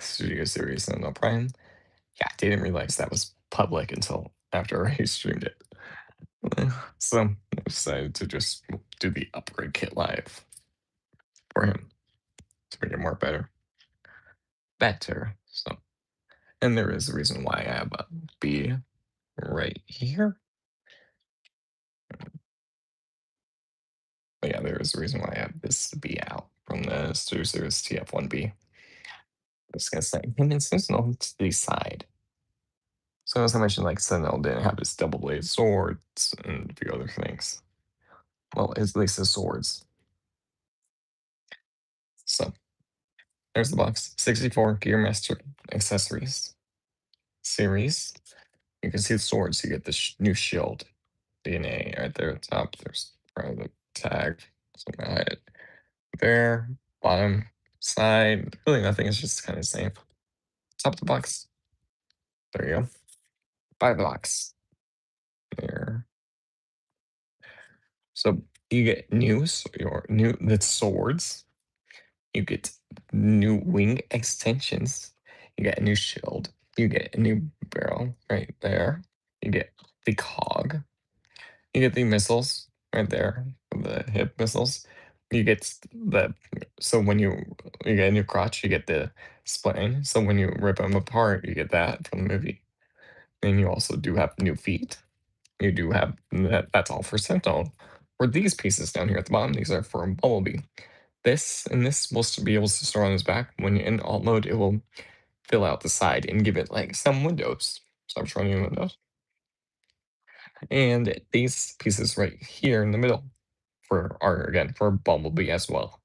Studio Series Sentinel Prime. Yeah, I didn't realize that was public until after I streamed it. So I decided to just do the upgrade kit live for him to make it more better. So, and there is a reason why I have a B right here. But yeah, there is a reason why I have this B out from the Studio Series TF1B. Just gonna set him and Sentinel to the side. So as I mentioned, like Sentinel didn't have his double bladed swords and a few other things. Well, at least his swords. So there's the box. 64 Gear Master accessories series. You can see the swords. You get the new shield. DNA right there at the top. There's probably the tag. So I'm gonna hide it. There, bottom, side. Really nothing. It's just kind of the same. Top of the box. There you go. Buy the box. There. So you get your new the swords. You get new wing extensions. You get a new shield. You get a new barrel right there. You get the cog. You get the missiles right there, the hip missiles. You get the so when you get a new crotch, you get the splitting. So when you rip them apart, you get that from the movie. And you also do have new feet. You do have that's all for Sentinel. For these pieces down here at the bottom, these are for Bumblebee. This will be able to store on his back. When you're in alt mode, it will fill out the side and give it like some windows. Stop showing you windows. And these pieces right here in the middle are again for Bumblebee as well.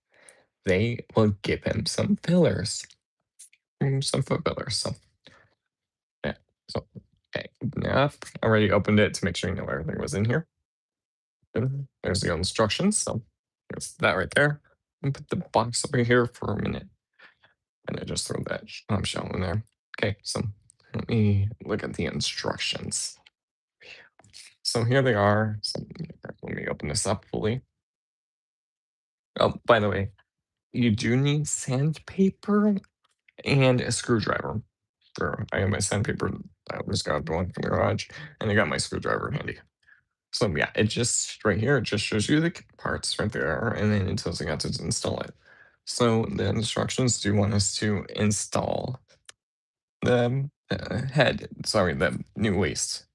They will give him some fillers. Some foot fillers. So yeah. So okay. Enough. I already opened it to make sure you know everything was in here. There's the instructions. So there's that right there. And put the box over here for a minute. And I just throw that shell in there. Okay, so let me look at the instructions. So here they are. So let me open this up fully. Oh, by the way, you do need sandpaper and a screwdriver. I have my sandpaper. I just got the one from the garage, and I got my screwdriver handy. So yeah, it just right here, it just shows you the parts right there, and then it tells you how to install it. So the instructions do want us to install the the new waist.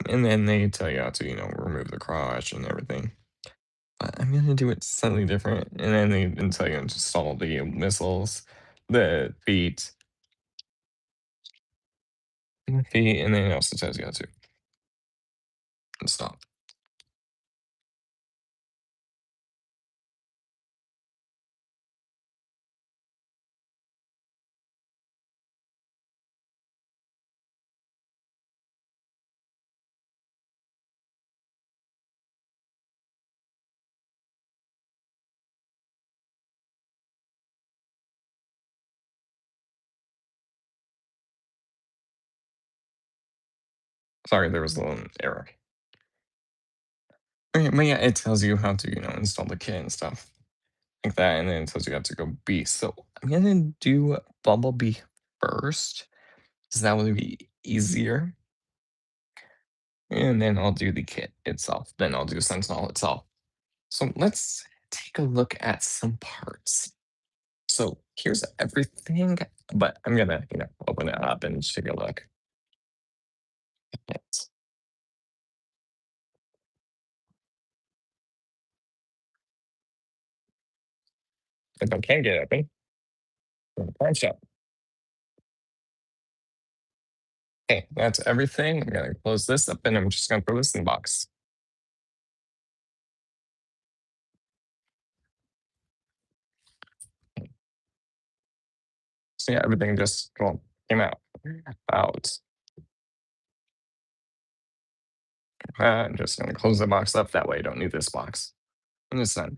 And then they tell you how to, remove the crotch and everything. But I'm gonna do it slightly different. And then they tell you to install the the feet, and then it also tells you how to install. Sorry, there was a little error. Okay, but yeah, it tells you how to, install the kit and stuff like that, and then it tells you how to go beast. So I'm gonna do Bumblebee first, because that would be easier. And then I'll do the kit itself. Then I'll do Sentinel itself. So let's take a look at some parts. So here's everything, but I'm gonna, open it up and take a look. Yes. If I can get it open, go to the pawn shop. Okay, that's everything. I'm gonna close this up and I'm just gonna throw this in the box. So yeah, everything just came out. I'm just gonna close the box up. That way I don't need this box. And it's done.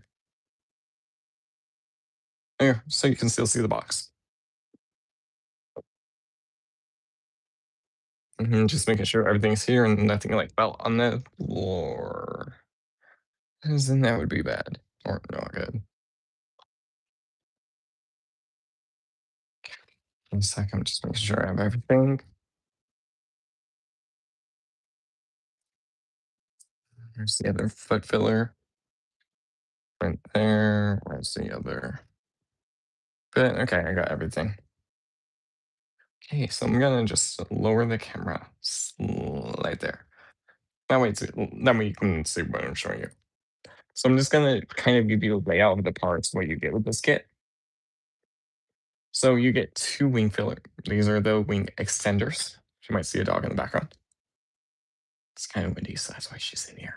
There, so you can still see the box. Just making sure everything's here and nothing like fell on the floor. 'Cause then that would be bad. Or not good. One sec, I'm just making sure I have everything. There's the other foot filler right there. Where's the other bit? Okay, I got everything. Okay, so I'm gonna just lower the camera right there. That way you can see what I'm showing you. So I'm just gonna kind of give you a layout of the parts, what you get with this kit. So you get two wing filler. These are the wing extenders. You might see a dog in the background. It's kind of windy, so that's why she's in here.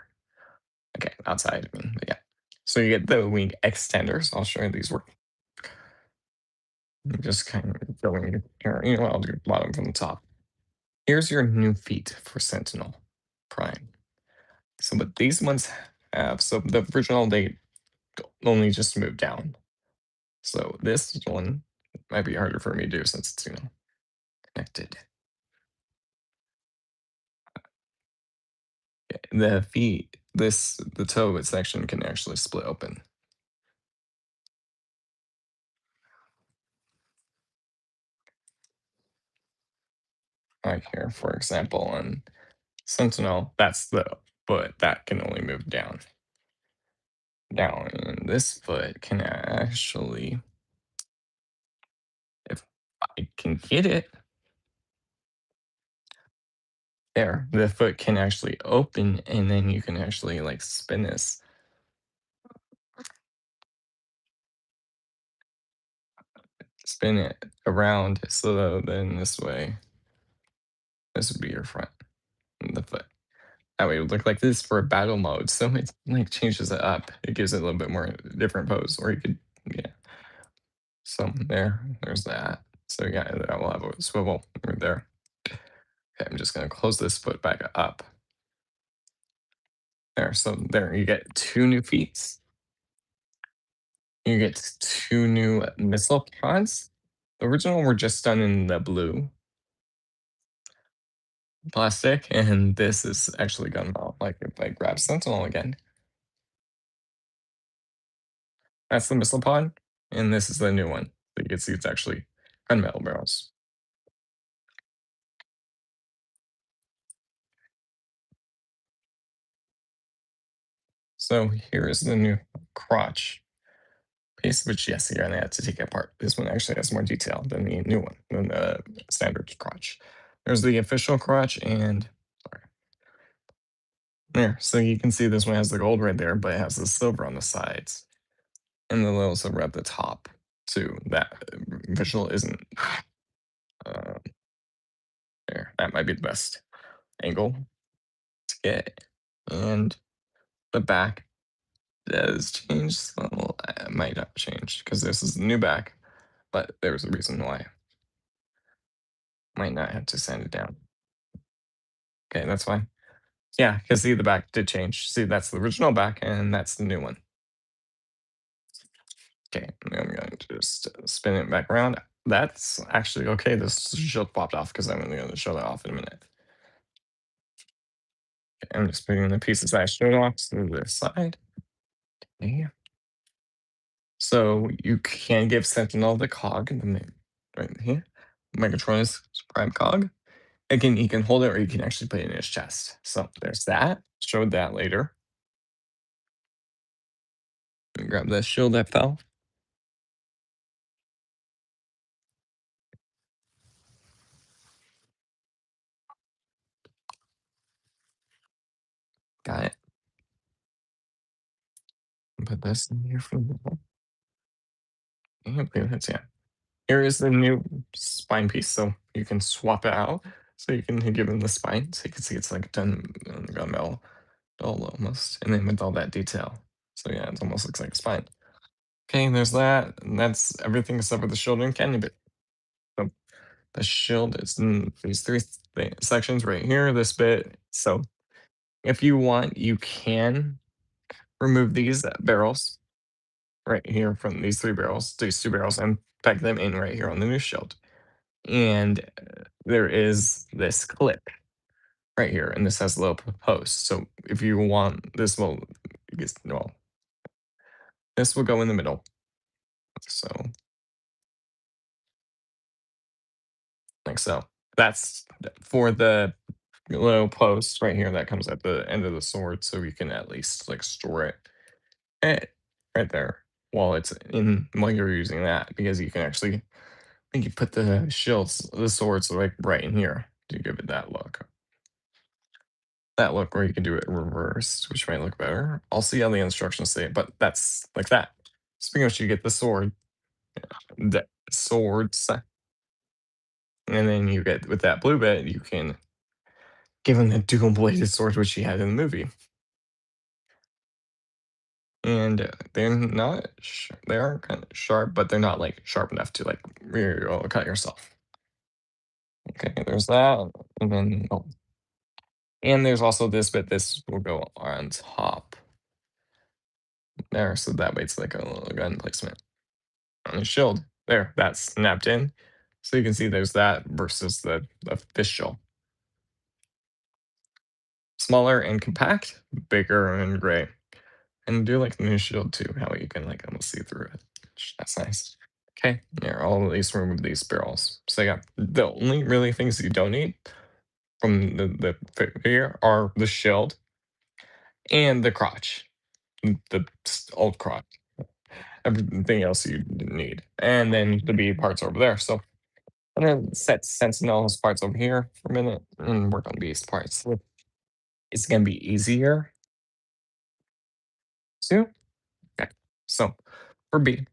Okay, outside, I mean, but yeah. So you get the wing extenders. I'll show you these work. I'm just kind of going here. You know what? I'll do bottom from the top. Here's your new feet for Sentinel Prime. So what these ones have, so the original they only just moved down. So this one might be harder for me to do since it's connected. The feet, the toe section can actually split open. Right here, for example, on Sentinel, that's the foot that can only move down. Down, and this foot can actually, if I can get it, there, the foot can actually open, and then you can actually like spin it around. So then this way, this would be your front, and the foot. That way it would look like this for battle mode. So it like changes it up. It gives it a little bit more different pose. Or you could, yeah. So there's that. So yeah, that will have a swivel right there. Okay, I'm just gonna close this foot back up. There, so there you get two new feet. You get two new missile pods. The original were just done in the blue plastic, and this is actually gunmetal. Like if I grab Sentinel again, that's the missile pod, and this is the new one. So you can see it's actually gunmetal barrels. So here is the new crotch piece, which yes, you're gonna have to take it apart. This one actually has more detail than the new one, than the standard crotch. There's the official crotch and sorry. There. So you can see this one has the gold right there, but it has the silver on the sides and the little silver at the top too. That visual isn't uh, there. That might be the best angle to get. And the back does change. Well, it might not change because this is the new back, but there's a reason why. Might not have to sand it down. Okay, that's fine. Yeah, because see, the back did change. See, that's the original back, and that's the new one. Okay, I'm going to just spin it back around. That's actually okay. This shield popped off because I'm going to show that off in a minute. Okay, I'm just putting the pieces I showed off to the side. Okay. So you can give Sentinel the cog right here. Megatron's prime cog. Again, he can hold it or you can actually put it in his chest. So there's that. Showed that later. Grab the shield that fell. Got it. Put this in here for the okay, that's yeah. Here is the new spine piece, so you can swap it out. So you can give him the spine, so you can see it's like done on the gunmetal doll almost, and then with all that detail. So yeah, it almost looks like a spine. Okay, there's that, and that's everything except for the shield and cannon bit. So the shield is in these three sections right here, this bit. So if you want, you can remove these barrels right here from these these two barrels, and peg them in right here on the new shield. And there is this clip right here, and this has a little post. So if you want, well, this will go in the middle. So like so. That's for the little post right here that comes at the end of the sword, so you can at least like store it eh, right there while it's in while you're using that, because you can actually, I think you put the shields, the swords like right in here to give it that look. That look, or you can do it reversed, which might look better. I'll see how the instructions say it, but that's like that. So pretty much you get the swords, and then you get with that blue bit, you can give him the dual bladed sword which he had in the movie. And they're not, they are kind of sharp, but they're not like sharp enough to like really cut yourself. Okay, there's that, and then oh, and there's also this bit. This will go on top there, so that way it's like a little gun placement on the shield. There, that's snapped in. So you can see there's that versus the official. Smaller and compact, bigger and gray. And I do like the new shield too, how you can like almost see through it. That's nice. Okay, yeah, I'll at least remove these barrels. So yeah, the only really things you don't need from the figure are the shield and the crotch, old crotch. Everything else you need, and then the B parts over there. So I'm gonna set Sentinel's parts over here for a minute and work on these parts. It's gonna be easier too. Okay. So for B,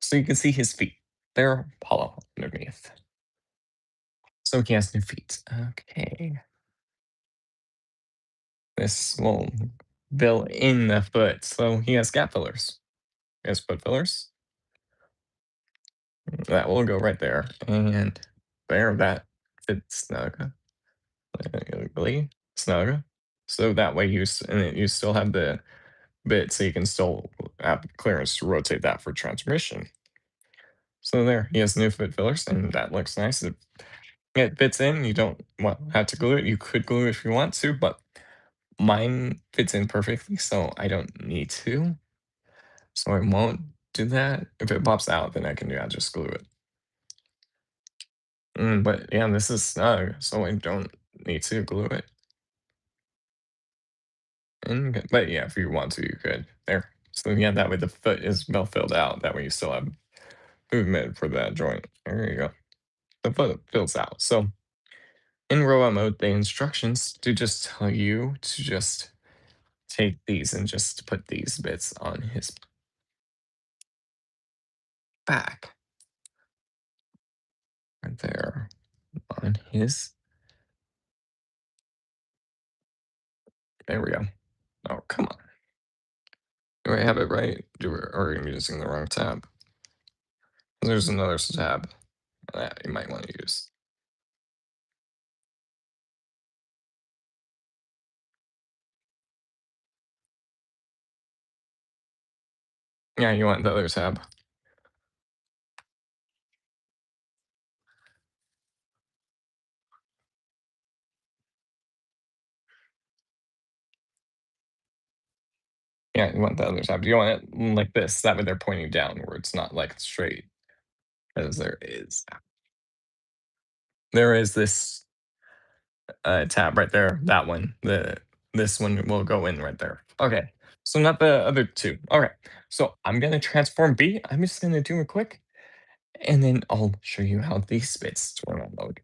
so you can see his feet. They're hollow underneath. So he has new feet. Okay. This will fill in the foot. So he has gap fillers. He has foot fillers. That will go right there. And there, that fits snug. Really snug. So that way and then you still have the bit so you can still have clearance to rotate that for transmission. So there, he has new foot fillers, and that looks nice. It fits in. You don't have to glue it. You could glue it if you want to, but mine fits in perfectly, so I don't need to. So I won't do that. If it pops out, then I can just glue it. But yeah, this is snug, so I don't need to glue it. But yeah, if you want to, you could. There. So yeah, that way the foot is well filled out. That way you still have movement for that joint. There you go. The foot fills out. So in robot mode, the instructions do just tell you to just take these and just put these bits on his back. Right there. On his. There we go. Oh, come on. Do I have it right? Or am I using the wrong tab? There's another tab that you might want to use. Yeah, you want the other tab. Yeah, you want the other tab. You want it like this. That way they're pointing downwards, not like straight, as there is. There is this tab right there. That one. This one will go in right there. Okay. So not the other two. Okay. So I'm gonna transform B. I'm just gonna do it quick, and then I'll show you how these bits turn on mode.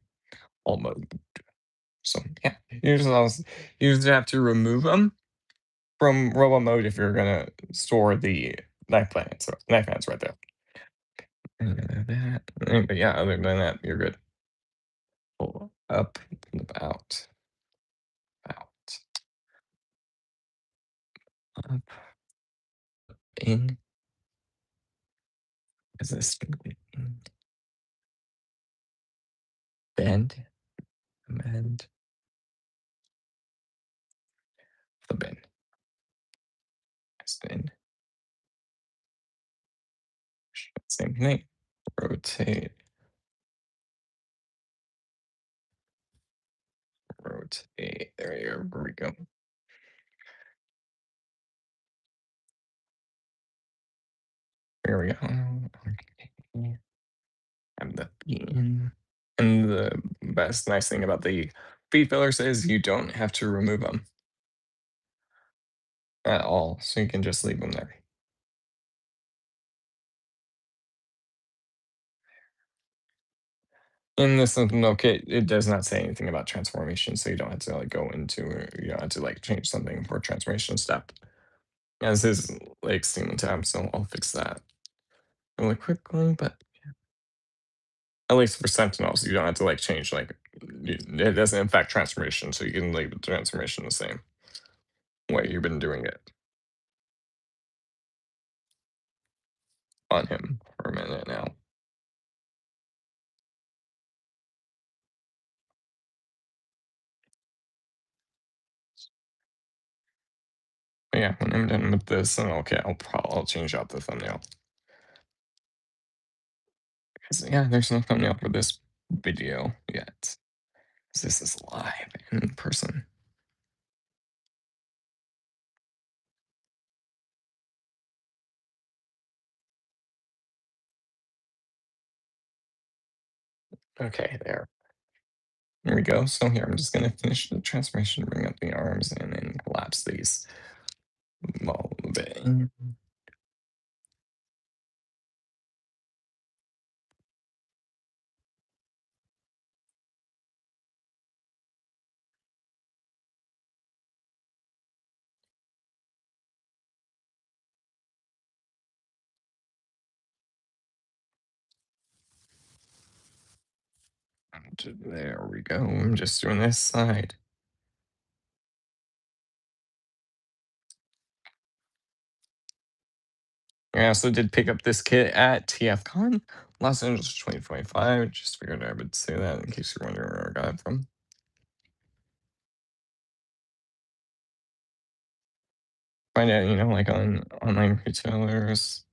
All mode. So yeah, you just have to remove them from robot mode if you're gonna store the knife hands right there. And then but yeah, other than that, you're good. Pull up, flip out, out, up, in. Is this in, bend, bend, flip in, spin, same thing. Rotate, rotate. There you go. Where we go. There we go. Okay. Have the in. And the best nice thing about the feed fillers is you don't have to remove them at all, so you can just leave them there. In the Sentinel kit, it does not say anything about transformation, so you don't have to like go into you don't have to like change something for transformation step. As is like Steam tab, so I'll fix that really quickly. But at least for Sentinels, you don't have to like change it doesn't affect transformation, so you can leave the transformation the same way you've been doing it on him for a minute now. But yeah, when I'm done with this, then okay, I'll change out the thumbnail. 'Cause, yeah, there's no thumbnail for this video yet. 'Cause this is live in person. Okay, there we go. So here, I'm just gonna finish the transformation, bring up the arms, and then collapse these a little bit. There we go. I'm just doing this side. I also did pick up this kit at TFCon, Los Angeles 2025. Just figured I would say that in case you're wondering where I got it from. Find out, like on online retailers.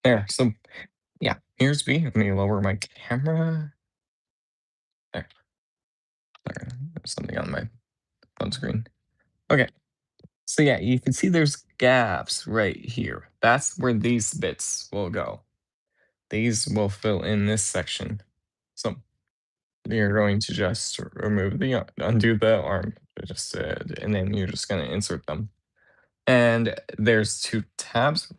There. So yeah, here's B. Let me lower my camera. There. There's something on my phone screen. Okay. So yeah, you can see there's gaps right here. That's where these bits will go. These will fill in this section. So you're going to just remove undo the arm, I just said, and then you're just going to insert them. And there's two tabs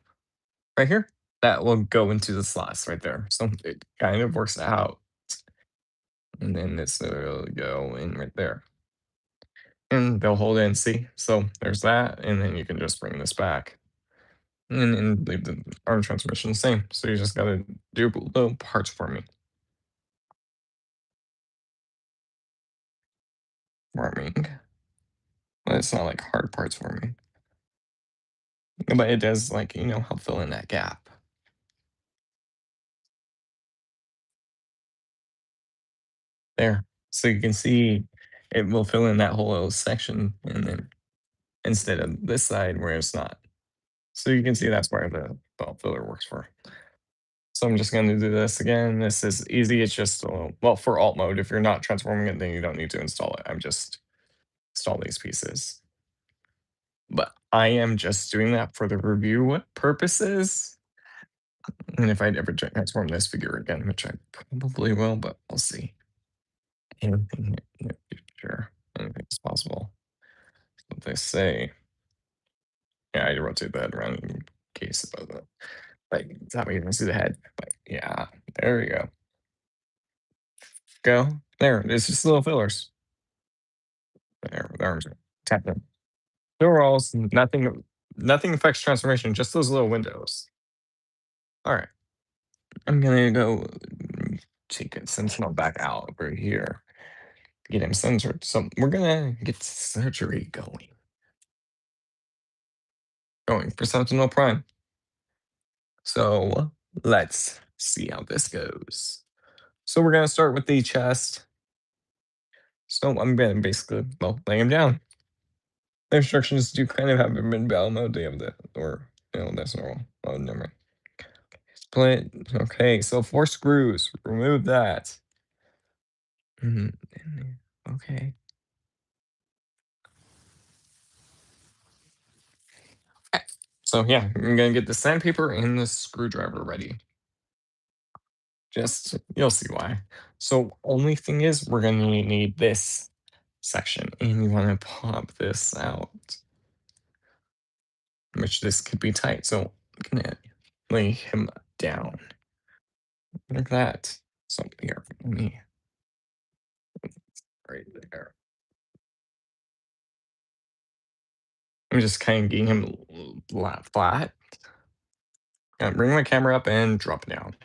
right here that will go into the slots right there. So it kind of works out. And then this will go in right there. And they'll hold in, see? So there's that, and then you can just bring this back. And then leave the arm transmission the same. So you just gotta do little parts for me. Farming. But it's not like hard parts for me. But it does like, help fill in that gap. There. So you can see it will fill in that whole little section and then instead of this side where it's not. So you can see that's where the belt filler works for. So I'm just going to do this again. This is easy. It's just, well, for alt mode, if you're not transforming it, then you don't need to install it. I'm just install these pieces. But I am just doing that for the review purposes. And if I'd ever transform this figure again, which I probably will, but we'll see. Anything in the future, anything is possible. What they say. Yeah, I rotate the head around in case of the like it's not even see the head. But yeah, there we go. Go. There. It's just little fillers. There, the arms are tap them. Overall, nothing affects transformation, just those little windows. Alright. I'm gonna go take a sentinel back out over here. Get him censored. So we're gonna get surgery going for Sentinel Prime. So let's see how this goes. So we're gonna start with the chest. So I'm gonna basically, well, lay him down. The instructions do kind of have him in battle mode. They have that, or that's normal. Oh, never mind. Split. Okay, so 4 screws. Remove that. Mhm, okay. So yeah, I'm gonna get the sandpaper and the screwdriver ready. Just you'll see why. So only thing is we're gonna need this section and you wanna pop this out, which this could be tight. So I'm gonna lay him down like that. So here, let me right there. I'm just kind of getting him flat. Gonna bring my camera up and drop it down.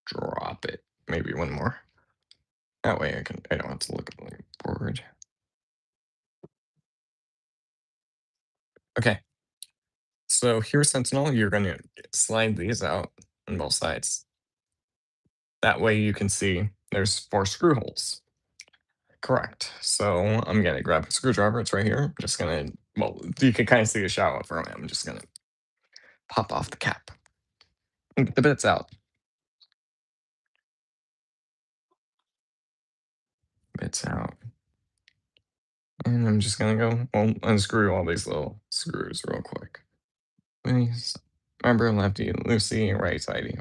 Drop it. Maybe one more. That way I don't have to look forward. Okay. So here's Sentinel. You're gonna slide these out on both sides. That way you can see there's 4 screw holes. Correct. So I'm gonna grab a screwdriver. It's right here. I'm just gonna, well, you can kind of see a shadow from it. I'm just gonna pop off the cap and get the bits out. Bits out. And I'm just gonna go, well, unscrew all these little screws real quick. Please remember lefty loosey, right sidey.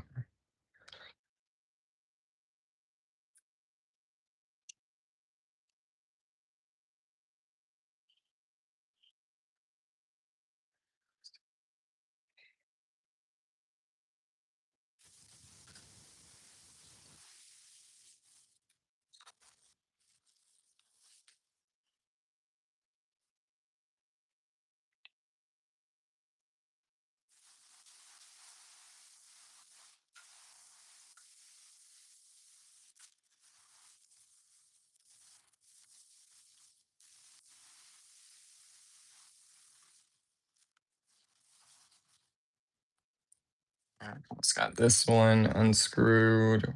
Almost got this one unscrewed.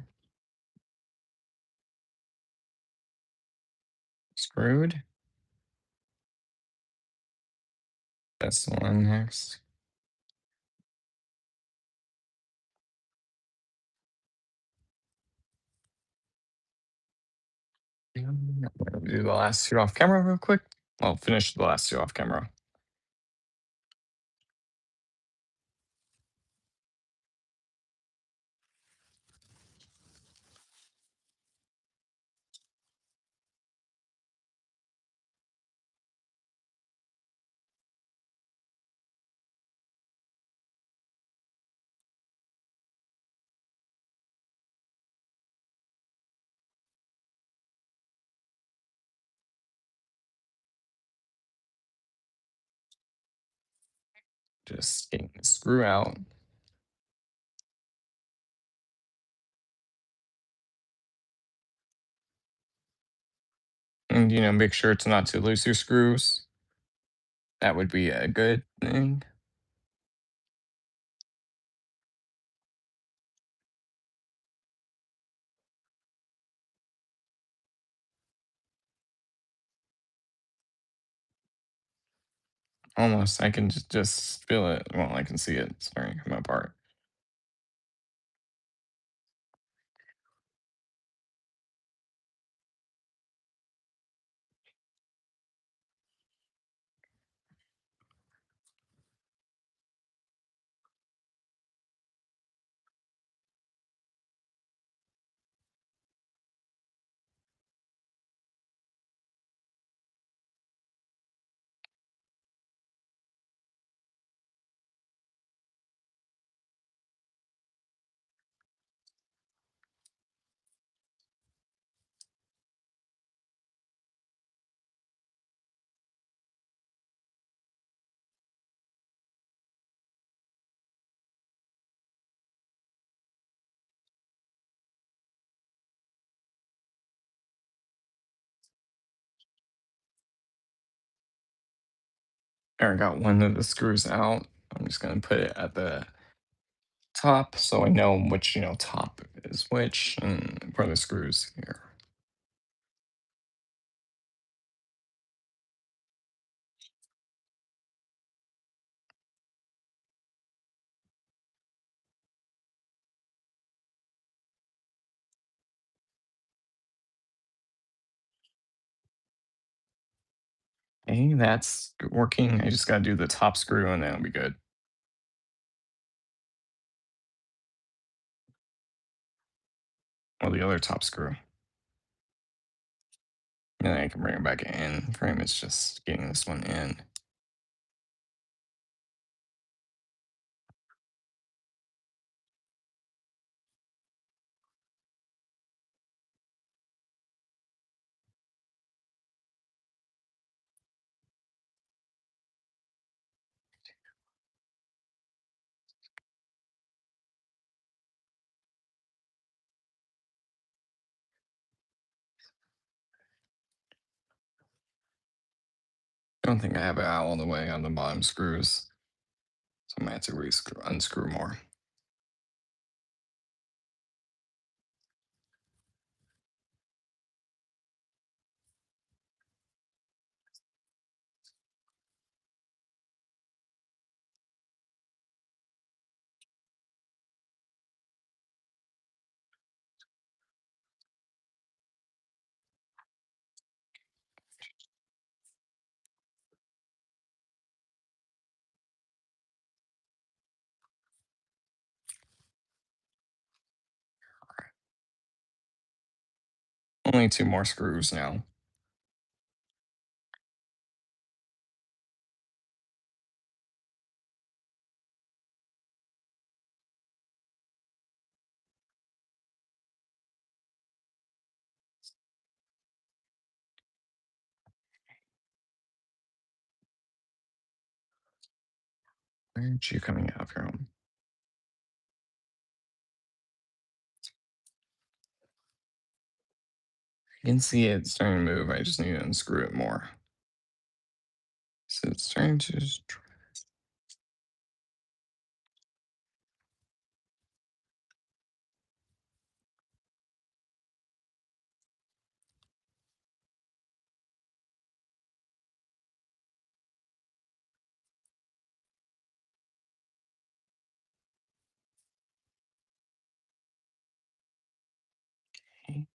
Screwed. This one next. Do the last two off camera real quick. I'll finish the last two off camera. Just getting the screw out. And make sure it's not too loose your screws. That would be a good thing. Almost. I can just feel it. Well, I can see it starting to come apart. There, I got one of the screws out. I'm just gonna put it at the top so I know which, top is which and where the screws here. Okay, that's working. I just gotta do the top screw and then it'll be good. Or the other top screw. And then I can bring it back in. Frame is just getting this one in. I don't think I have it out all the way on the bottom screws. So I might have to unscrew more. Only two more screws now. Where'd you coming out from? You can see it starting to move. I just need to unscrew it more. So it's starting to just okay.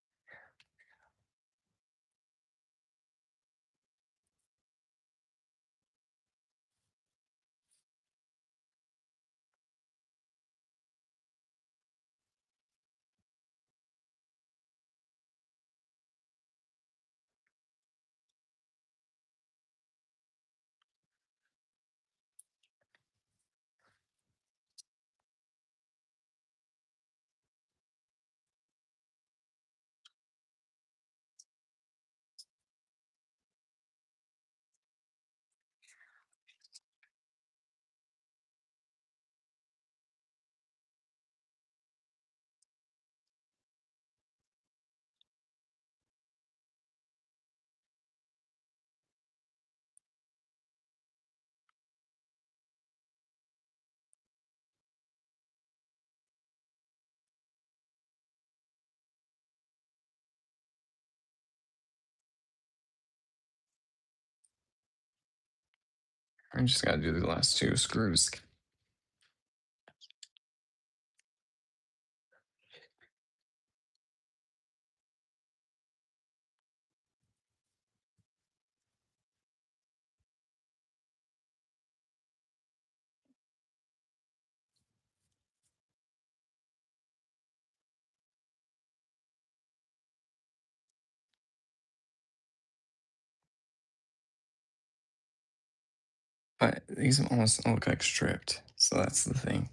I just gotta do the last two screws. But these almost look like stripped. So that's the thing.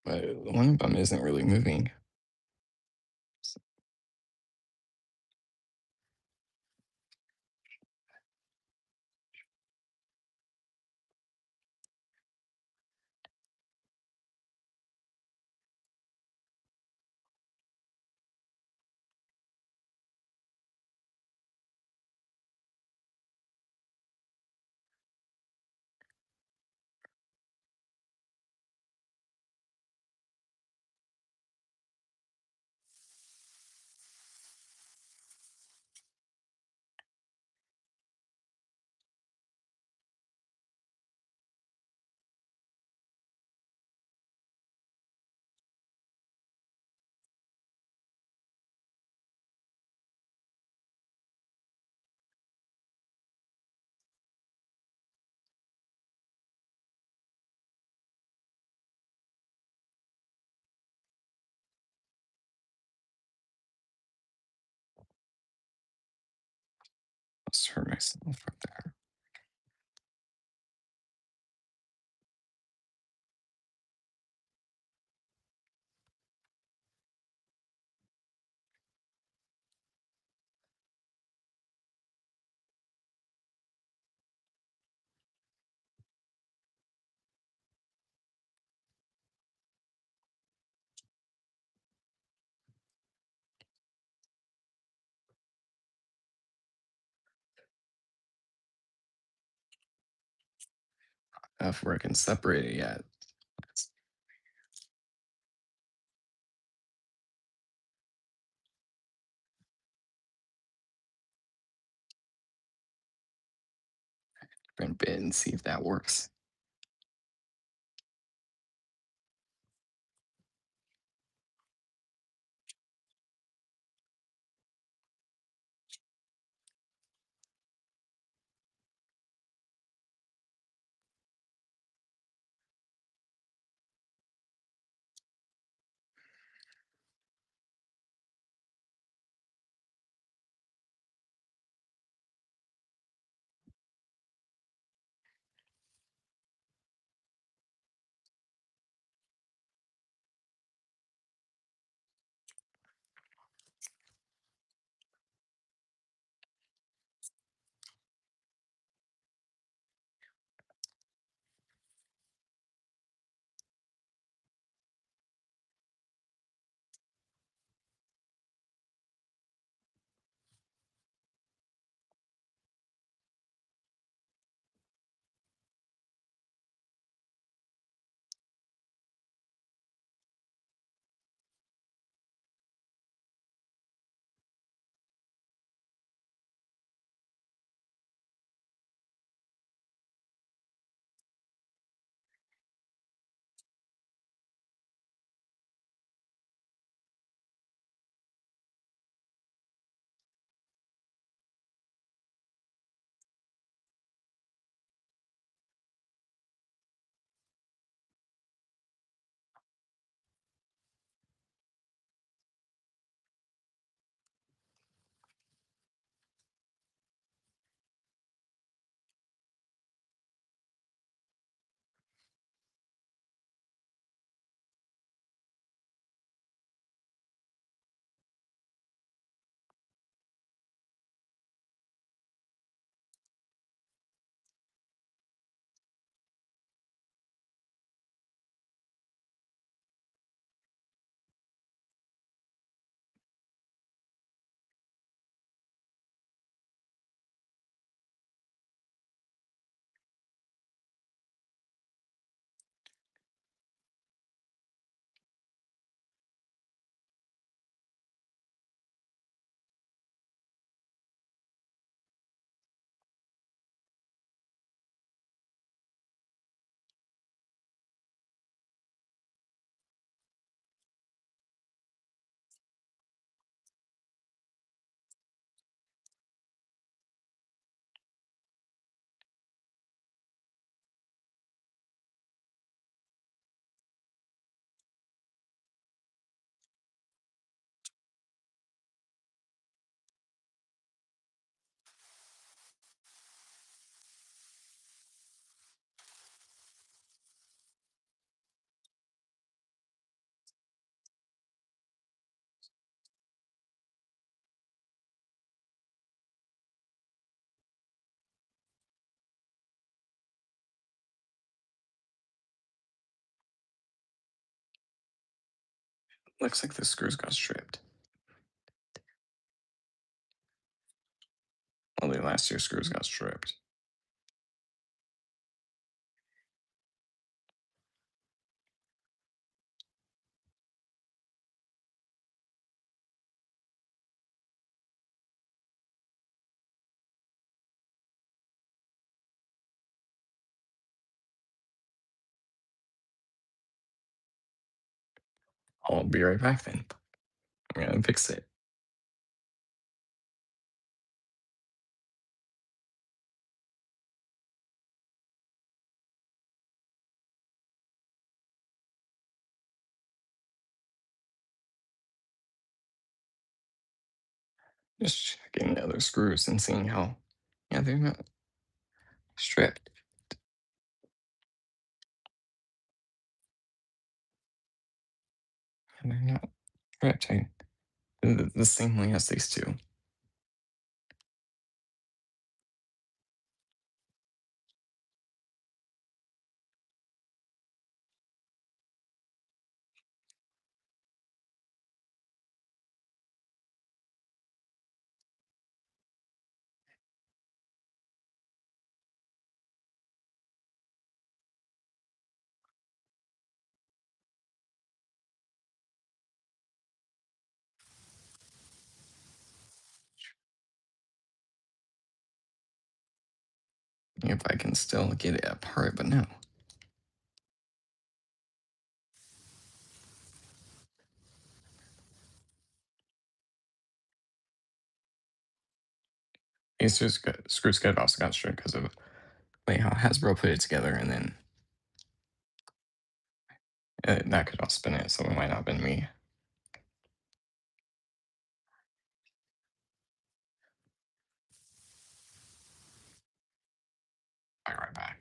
But one of them isn't really moving. Just hurt myself right there. If we can separate it yet. It's different bit and see if that works. Looks like the screws got stripped. Only last year's screws got stripped. I'll be right back then. I'm gonna fix it. Just checking the other screws and seeing how Yeah, they're not stripped. And they're not stripped. The same way as these two. If I can still get it apart, but no. These screws could have also got stripped because of the way how Hasbro put it together, and then that could also been it, so it might not have been me. I'll be right back.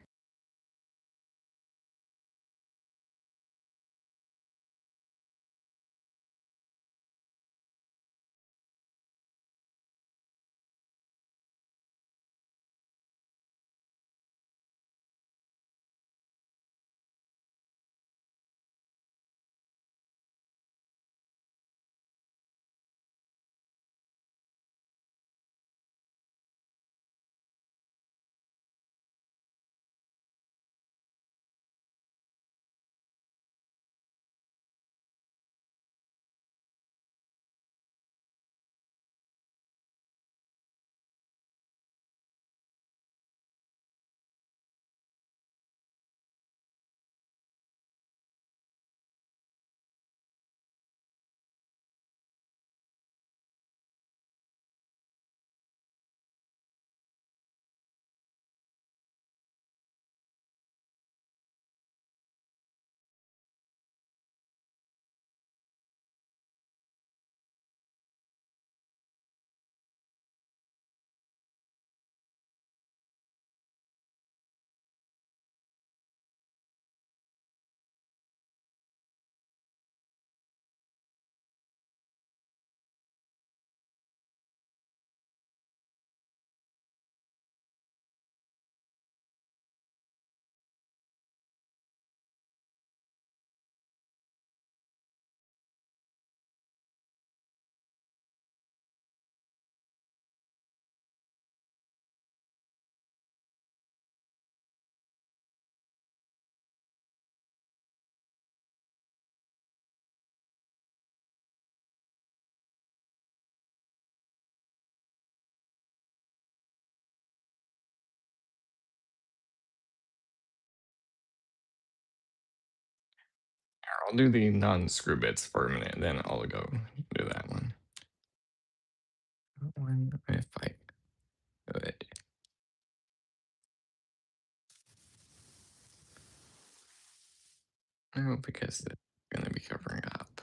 I'll do the non-screw bits for a minute, then I'll go do that one. If I could. No, because it's going to be covering up.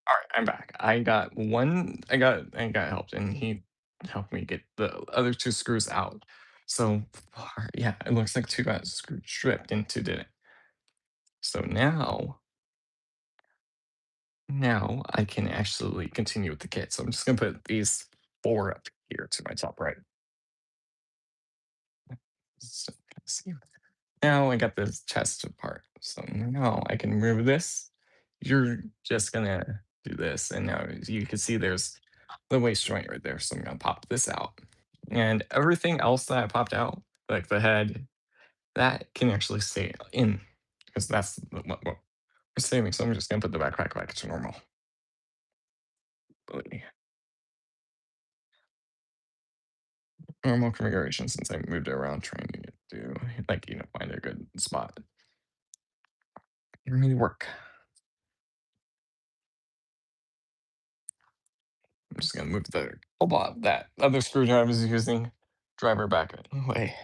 All right, I'm back. I got helped, and he helped me get the other two screws out. So far, yeah, it looks like two got stripped and two didn't. So now I can actually continue with the kit. So I'm just gonna put these four up here to my top right. So, let's see. Now I got this chest apart. So now I can remove this. You're just gonna do this, and now you can see there's the waist joint right there. So I'm gonna pop this out. And everything else that I popped out, like the head, that can actually stay in because that's what we're saving. So I'm just gonna put the backpack back to normal. Normal configuration since I moved it around trying to do like find a good spot. It really work. I'm just gonna move the cobot that other screwdriver I was using driver back away.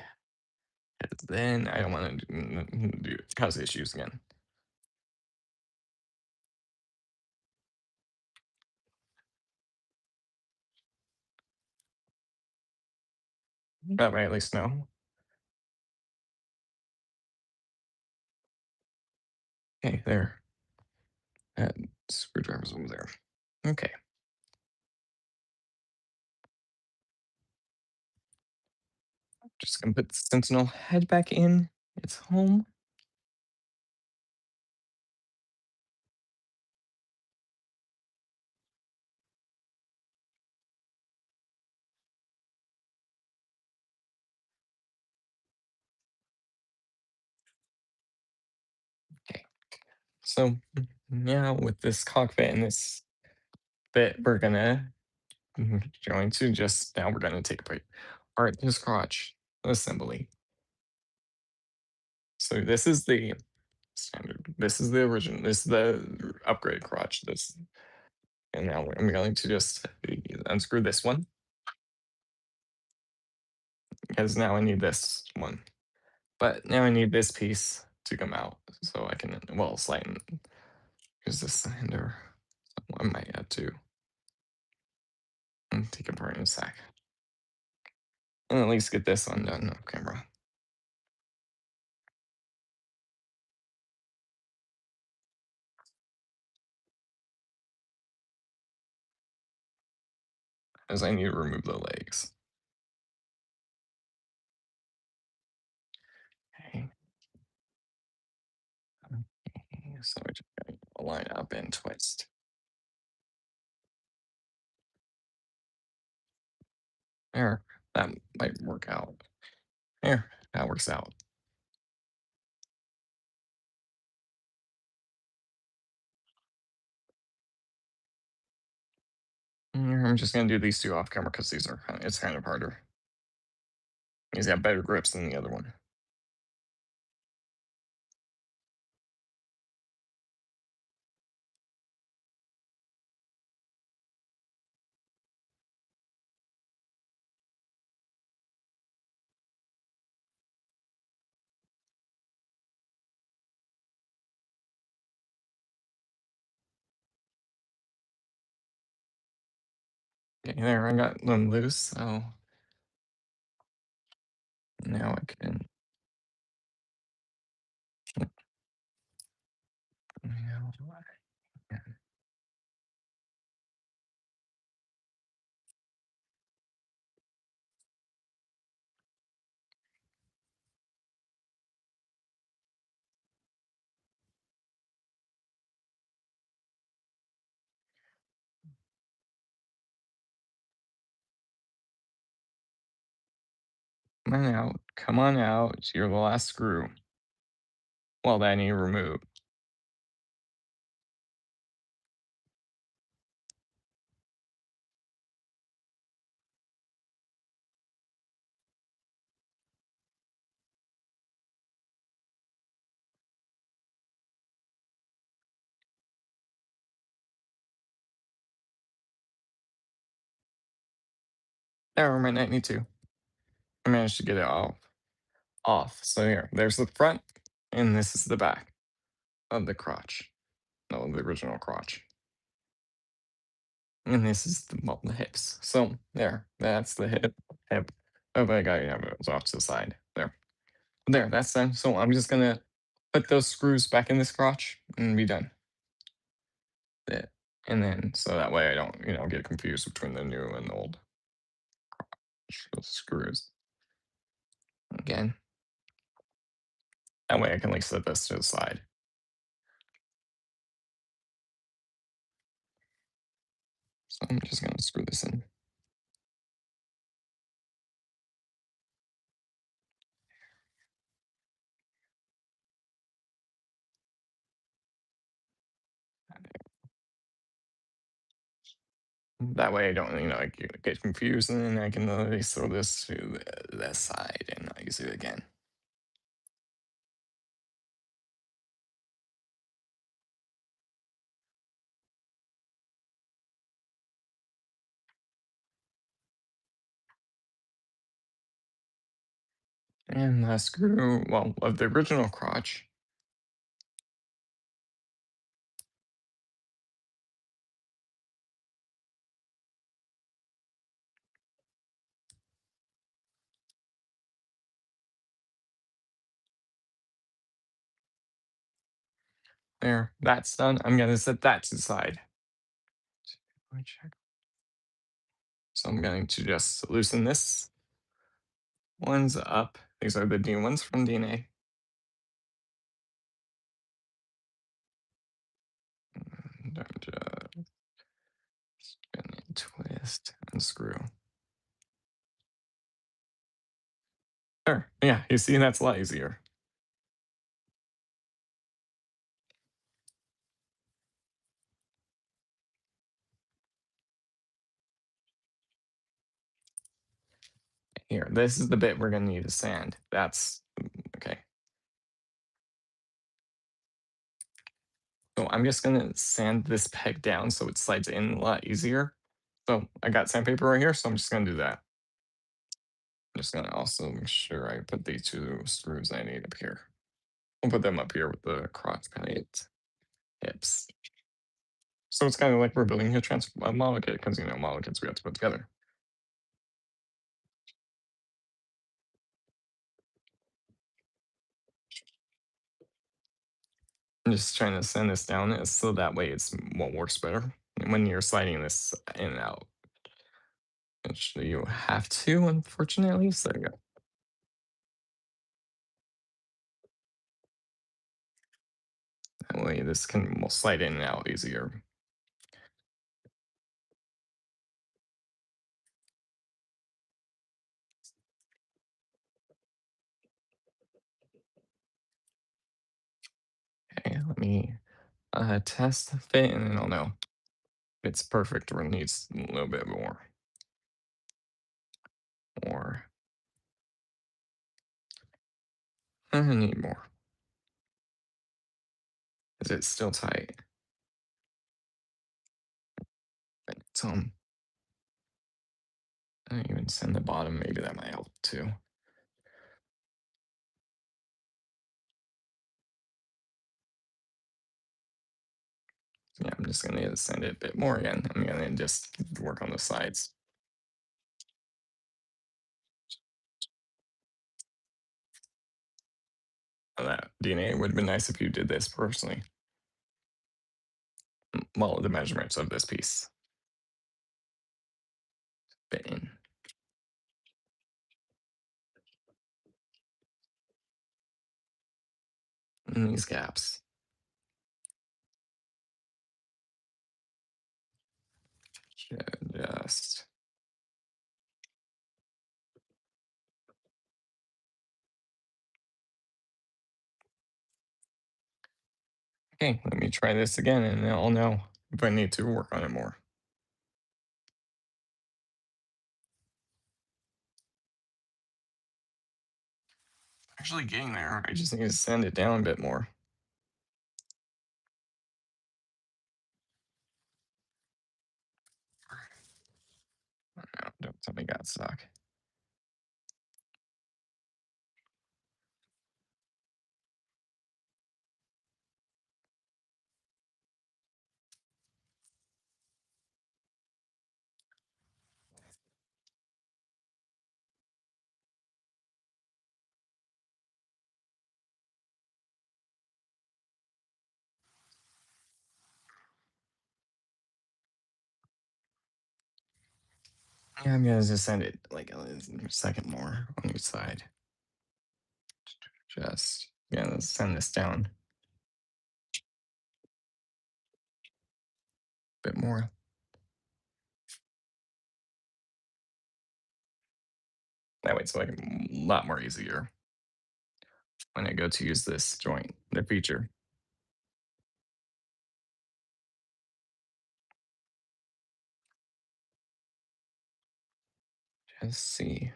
'Cause then I don't want to cause issues again. That way, at least know. Okay, there. That screwdriver's over there. Okay, just gonna put the sentinel head back in its home. Okay, so now with this cockpit and this bit, going to just now we're gonna take a break. All right, this crotch assembly. So this is the standard. This is the original. This is the upgrade crotch. This, and now I'm going to just unscrew this one because now I need this one. But now I need this piece to come out so I can slighten. Use this sander. I might have to take it apart in a sec, and at least get this undone off camera. As I need to remove the legs. Okay. Okay, so I just gotta line up and twist. There, that might work out. There, that works out. I'm just gonna do these two off camera because these are it's kind of harder. He's got better grips than the other one. Okay, there, I got them loose, so now I can. Now do I can come on out. Come on out. You're the last screw. Well, that I need to remove. There, I might not need to. I managed to get it off. So here, there's the front, and this is the back of the crotch. No, the original crotch. And this is well, the hips. So there, that's the hip. Oh, but I gotta have it off to the side. There, that's done. So I'm just gonna put those screws back in this crotch and be done. It. And then so that way I don't, get confused between the new and the old screws. Again. That way I can like slip this to the side. So I'm just gonna screw this in. That way I don't, get confused, and then I can always throw this to the side and not use it again. And last screw, well, of the original crotch. There, that's done. I'm gonna set that to the side. Let me check. So I'm going to just loosen this one's up. These are the D ones from DNA. And I'm just spin and twist and screw. There, yeah, you see that's a lot easier. Here, this is the bit we're gonna need to sand. That's okay. So I'm just gonna sand this peg down so it slides in a lot easier. So I got sandpaper right here, so I'm just gonna do that. I'm just gonna also make sure I put the two screws I need up here. I'll put them up here with the crotch plate hips. So it's kind of like we're building a model kit because model kits we have to put together. I'm just trying to sand this down so that way it's what works better. And when you're sliding this in and out, which you have to, unfortunately. So there you go. That way this will slide in and out easier. Okay, let me test the fit and then I'll know if it's perfect or needs a little bit more. Or I need more. Is it still tight? It's I didn't even send the bottom. Maybe that might help too. Yeah, I'm just gonna send it a bit more again. I'm gonna just work on the sides. That DNA would have been nice if you did this personally. Well, the measurements of this piece fit in. In these gaps. Just okay. Let me try this again, and then I'll know if I need to work on it more. Actually, getting there. I just need to sand it down a bit more. No, don't tell me got stuck. Yeah, I'm gonna just send it like a second more on each side. Just yeah, let's send this down a bit more. That way it's like a lot more easier when I go to use this joint, the feature. Just see.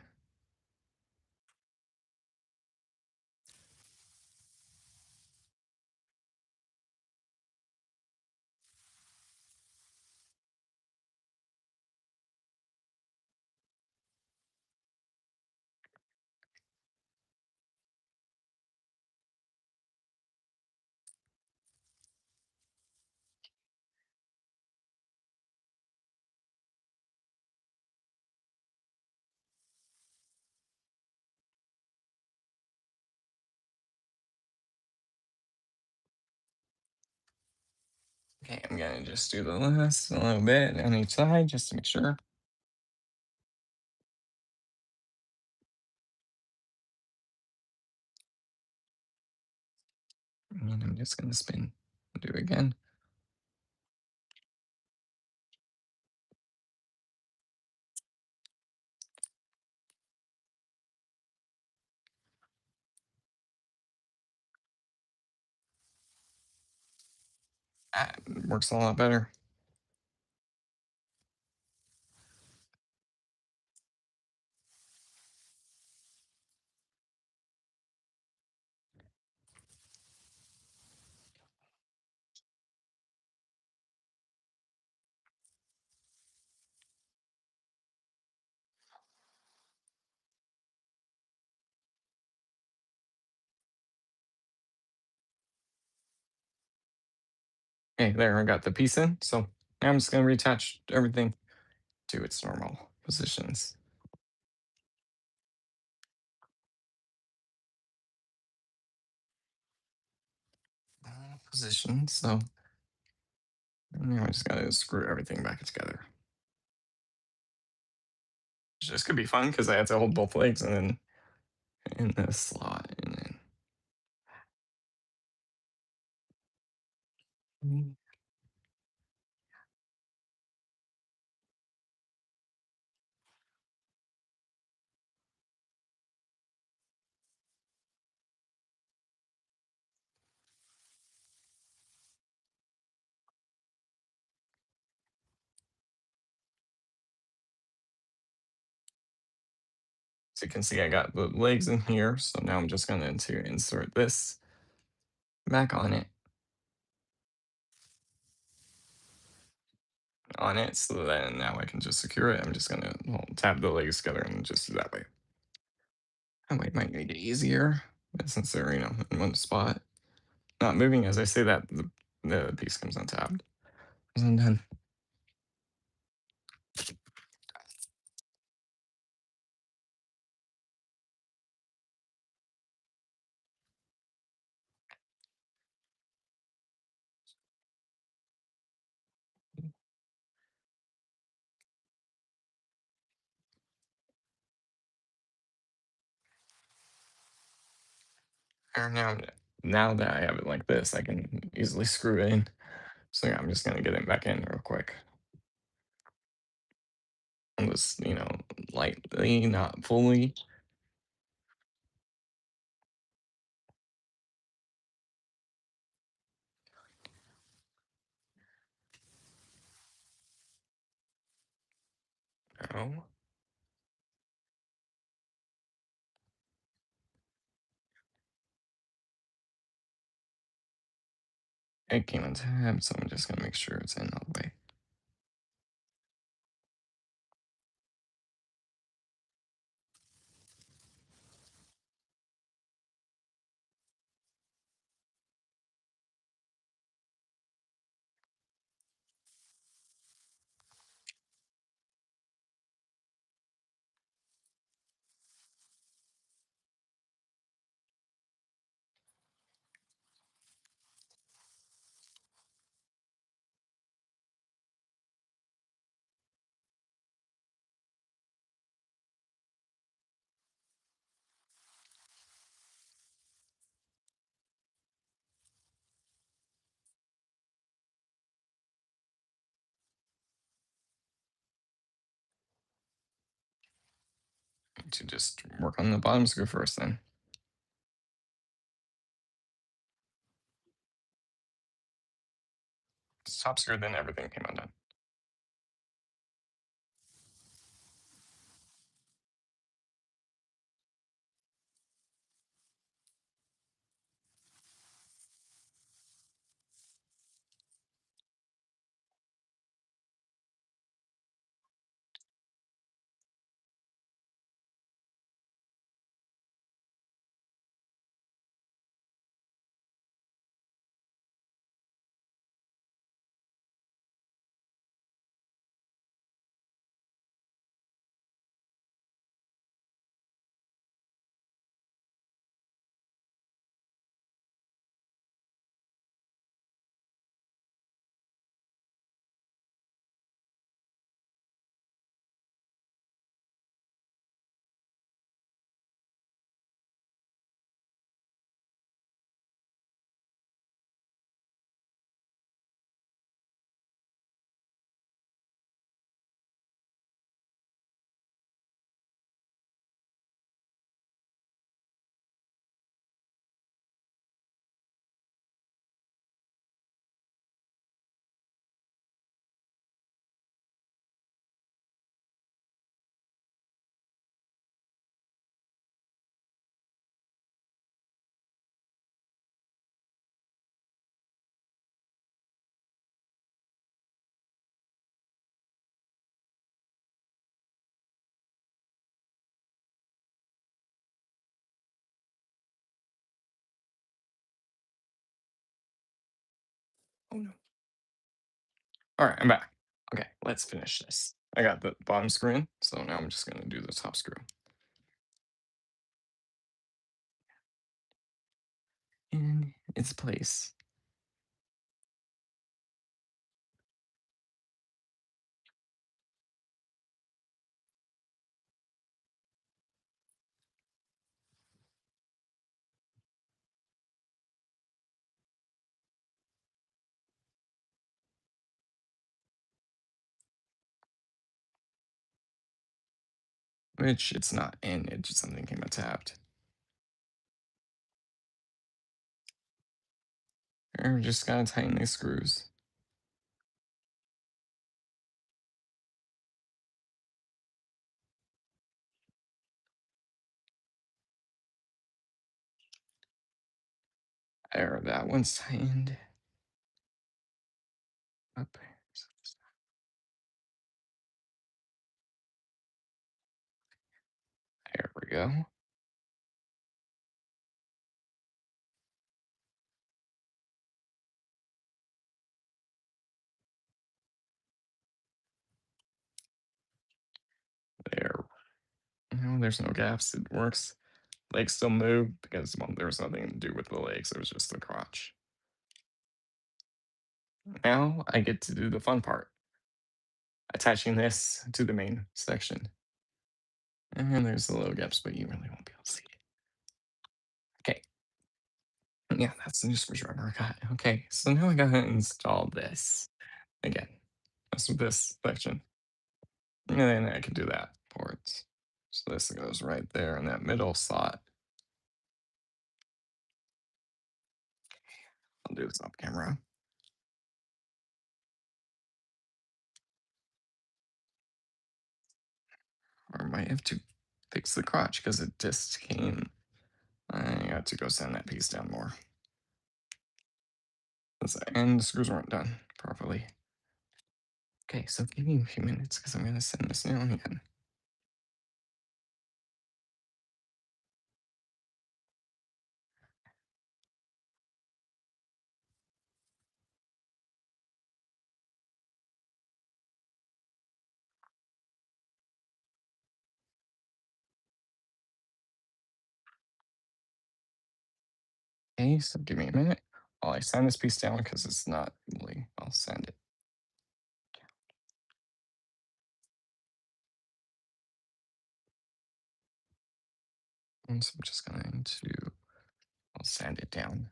Okay, I'm gonna just do the last a little bit on each side just to make sure. And I'm just gonna spin, do it again. That works a lot better. Okay, there I got the piece in. So now I'm just gonna reattach everything to its normal positions. Position. So now I just gotta screw everything back together. This could be fun because I have to hold both legs and then in the slot and then. So you can see I got the legs in here. So now I'm just going to insert this back on it. So then now I can just secure it. I'm just going to tap the legs together and just do that way. That way it might make it easier since they're, in one spot. Not moving as I say that, the piece comes untapped. And then or now that I have it like this, I can easily screw it in. So yeah, I'm just gonna get it back in real quick. And just, lightly, not fully. Oh, it came untapped, so I'm just gonna make sure it's in all the way. going to just work on the bottom screw first then. Top screw, then everything came undone. Oh no. All right, I'm back. Okay, let's finish this. I got the bottom screw in, so now I'm just going to do the top screw in its place. Which it's not in, it just something came tapped. We're just gotta tighten these screws. There, that one's tightened. Up. There we go. There. No, there's no gaps. It works. Legs still move because, well, there was nothing to do with the legs. It was just the crotch. Now I get to do the fun part, attaching this to the main section. And there's the little gaps, but you really won't be able to see it. Okay. Yeah, that's the just screwdriver I got. Okay, so now I gotta install this again. That's with this section. And then I can do that port. So this goes right there in that middle slot. I'll do this off camera. Or I might have to fix the crotch because it just came. I got to go sand that piece down more. And the screws weren't done properly. Okay, so give me a few minutes because I'm going to sand this down again. Okay, so give me a minute while I sand this piece down because it's not really, I'll sand it. And so I'm just going to, I'll sand it down.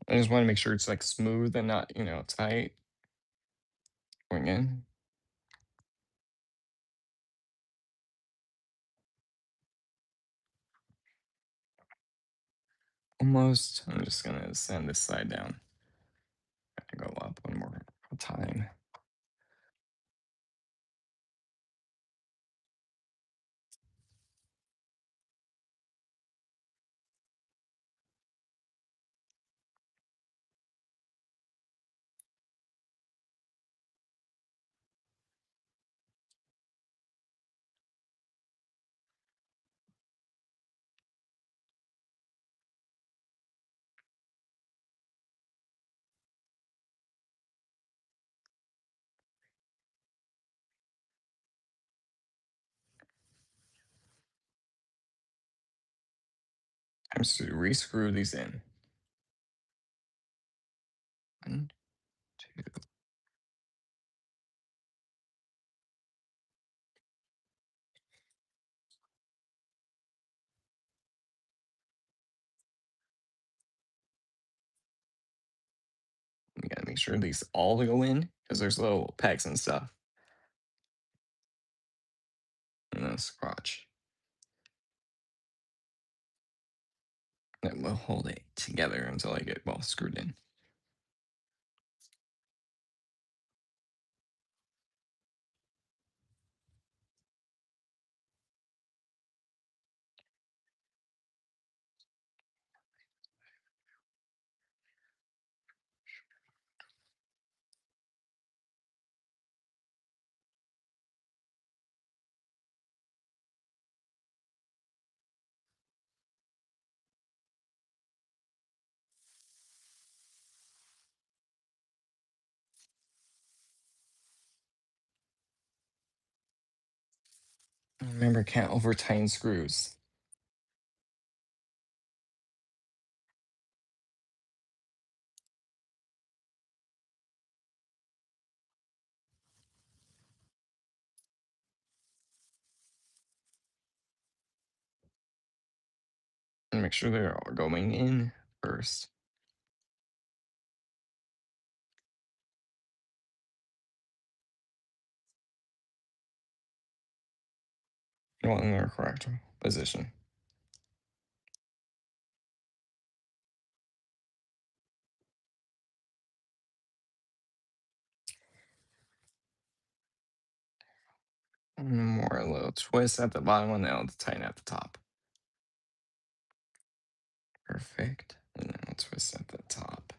I just want to make sure it's like smooth and not, tight going in. Almost. I'm just gonna sand this side down. Go up one more time. I'm just to re-screw these in. One, two. We gotta make sure these all go in because there's little pegs and stuff. And then a crotch. That will hold it together until I get both screwed in. Remember, can't over tighten screws. And make sure they're all going in first. Well, in their correct position. One more little twist at the bottom and then I'll tighten at the top. Perfect. And then I'll twist at the top.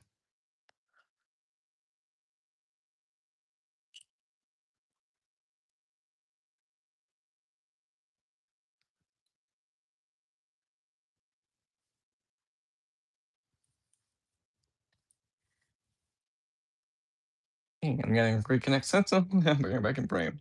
Hey, I'm getting a great connect sensor. I'm bring it back in frame.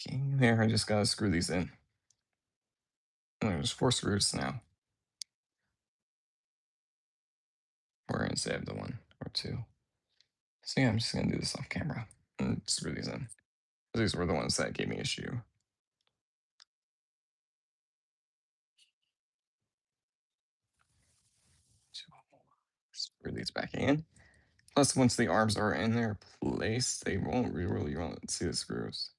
Okay, there, I just gotta screw these in. And there's 4 screws now. Or instead of the 1 or 2. So yeah, I'm just gonna do this off camera and screw these in. These were the ones that gave me issue. So screw these back in. Plus, once the arms are in their place, they won't really want to see the screws.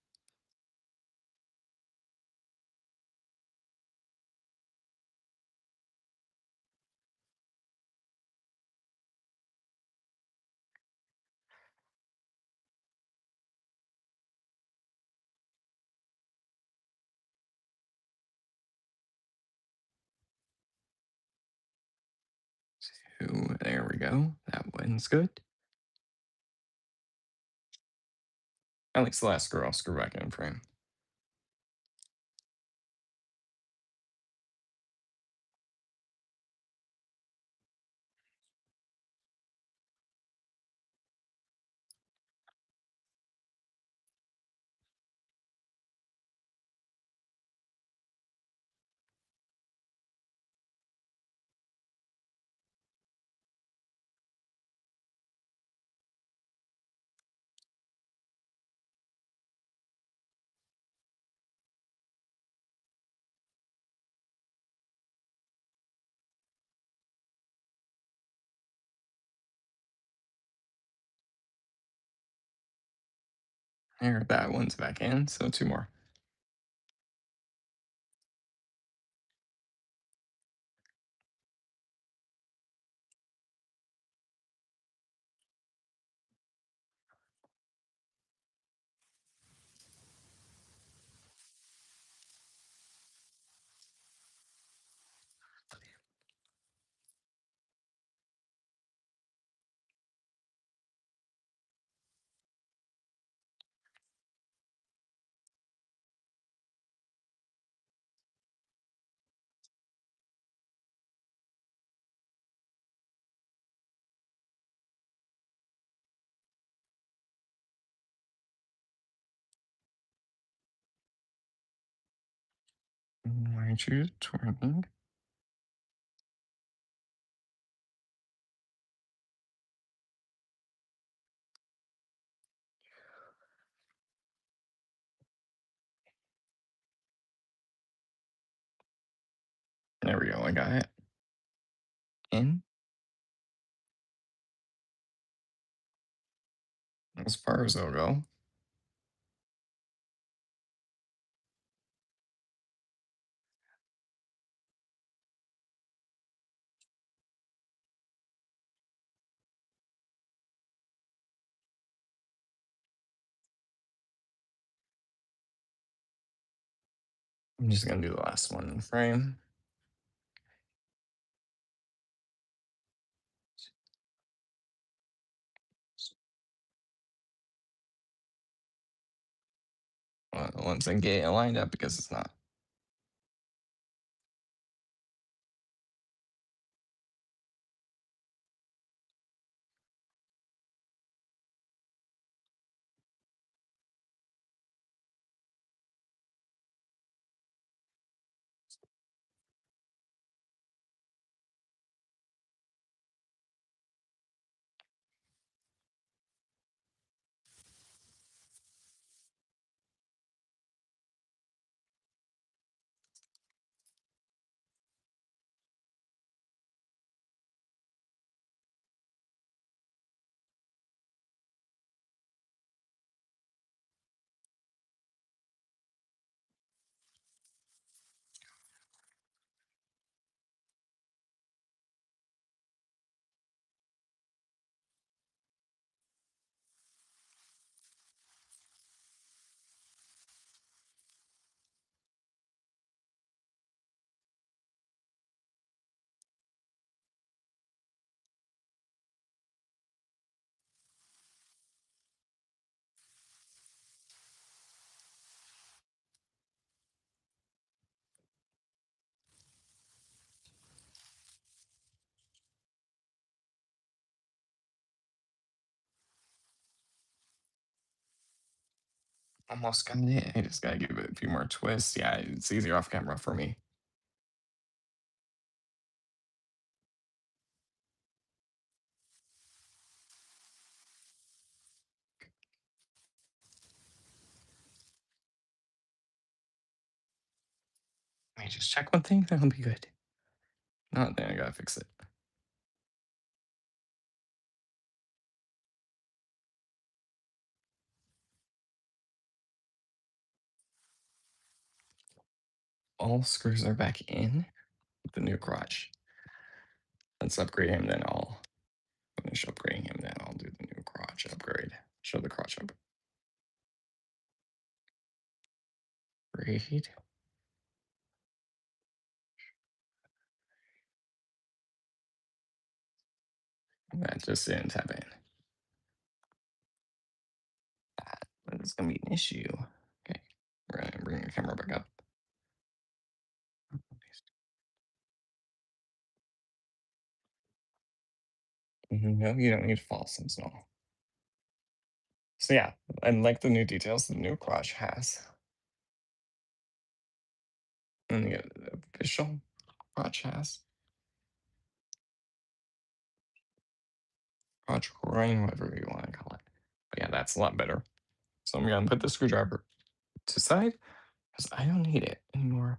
Two, there we go. That one's good. At least the last screw I'll screw back in frame. There, that one's back in, so two more. Why aren't you turning? There we go, I got it. In. As far as they'll go. I'm just gonna do the last one in the frame. Once I get it lined up because it's not. Almost got it. I just gotta give it a few more twists. Yeah, it's easier off camera for me. Let me just check one thing, that'll be good. No, then I gotta fix it. All screws are back in the new crotch. Let's upgrade him, then I'll finish upgrading him, then I'll do the new crotch upgrade. Show the crotch upgrade. That just didn't tap in. It's gonna be an issue. Okay, we're gonna bring the camera back up. No, you don't need false sentinel. So yeah, and like the new details the new crotch has. And the official crotch has. Crotch groin, whatever you want to call it. But yeah, that's a lot better. So I'm gonna put the screwdriver to side because I don't need it anymore.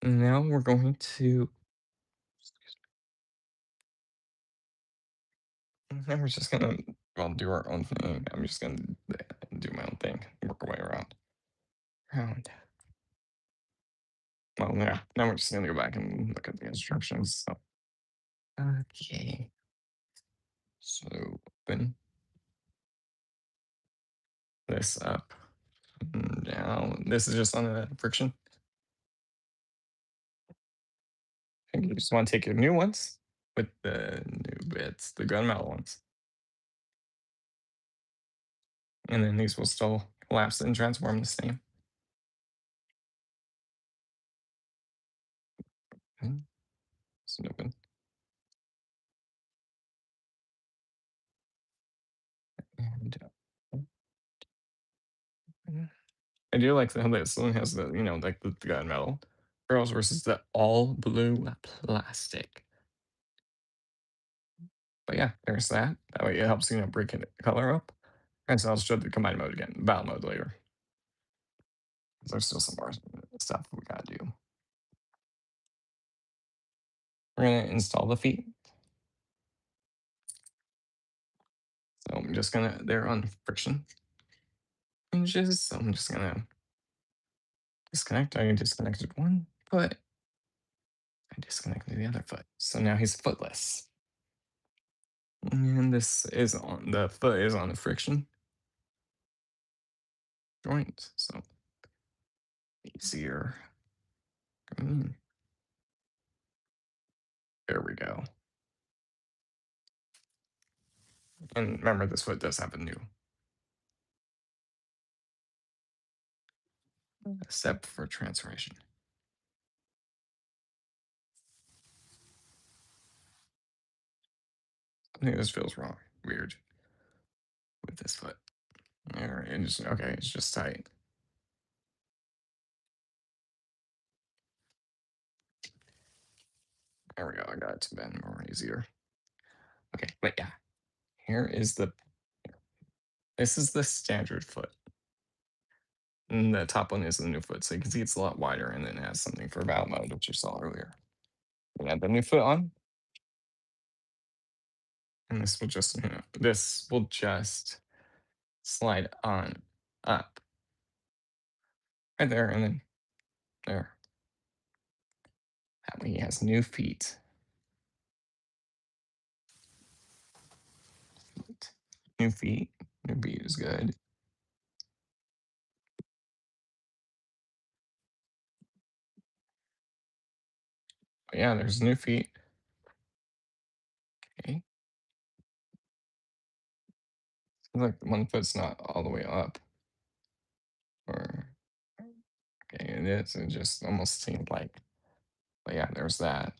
And now we're going to. Now we're just gonna well do our own thing. I'm just gonna yeah, now we're just gonna go back and look at the instructions. So, okay, so open this up. Now this is just on the friction. And you just want to take your new ones with the new bits, the gunmetal ones, and then these will still collapse and transform the same. Okay, so open. And I do like how this one has the, like the gunmetal barrels versus the all blue plastic. But yeah, there's that. That way it helps, break it color up. And so I'll show the combined mode again, battle mode later. 'Cause there's still some more stuff we gotta do. We're gonna install the feet. So I'm just gonna, they're on friction hinges. So I'm just gonna disconnect. I disconnected one foot. I disconnected the other foot. So now he's footless. And this is on, the foot is on the friction joint. So easier. Mm, there we go. And remember, this foot does have a new step for transformation. I think this feels wrong, weird with this foot. All right, and just okay, it's just tight. There we go. I got it to bend more easier. Okay, but yeah, here is the. This is the standard foot. And the top one is the new foot, so you can see it's a lot wider, and then it has something for battle mode, which you saw earlier. We add the new foot on, and this will just slide on up right there, and then there. That way he has new feet. New feet. New feet is good. But yeah, there's new feet. Okay. Seems like one foot's not all the way up. Or okay, it is. It just almost seemed like. But yeah, there's that.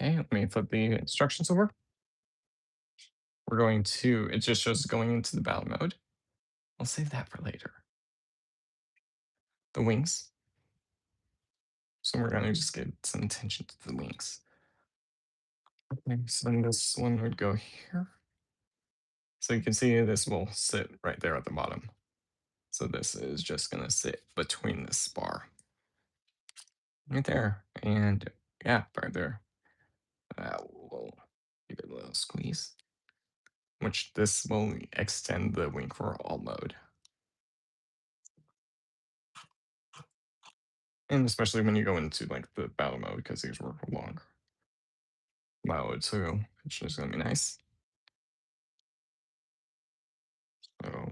Okay, let me flip the instructions over. We're going to, it just shows going into the battle mode. I'll save that for later. The wings. So we're going to just get some attention to the wings. Okay, so then this one would go here. So you can see this will sit right there at the bottom. So this is just going to sit between the spar. Right there. And yeah, right there. We'll give it a little squeeze. Which this will extend the wing for all mode. And especially when you go into like the battle mode, because these were long mode, so it's just gonna be nice. So,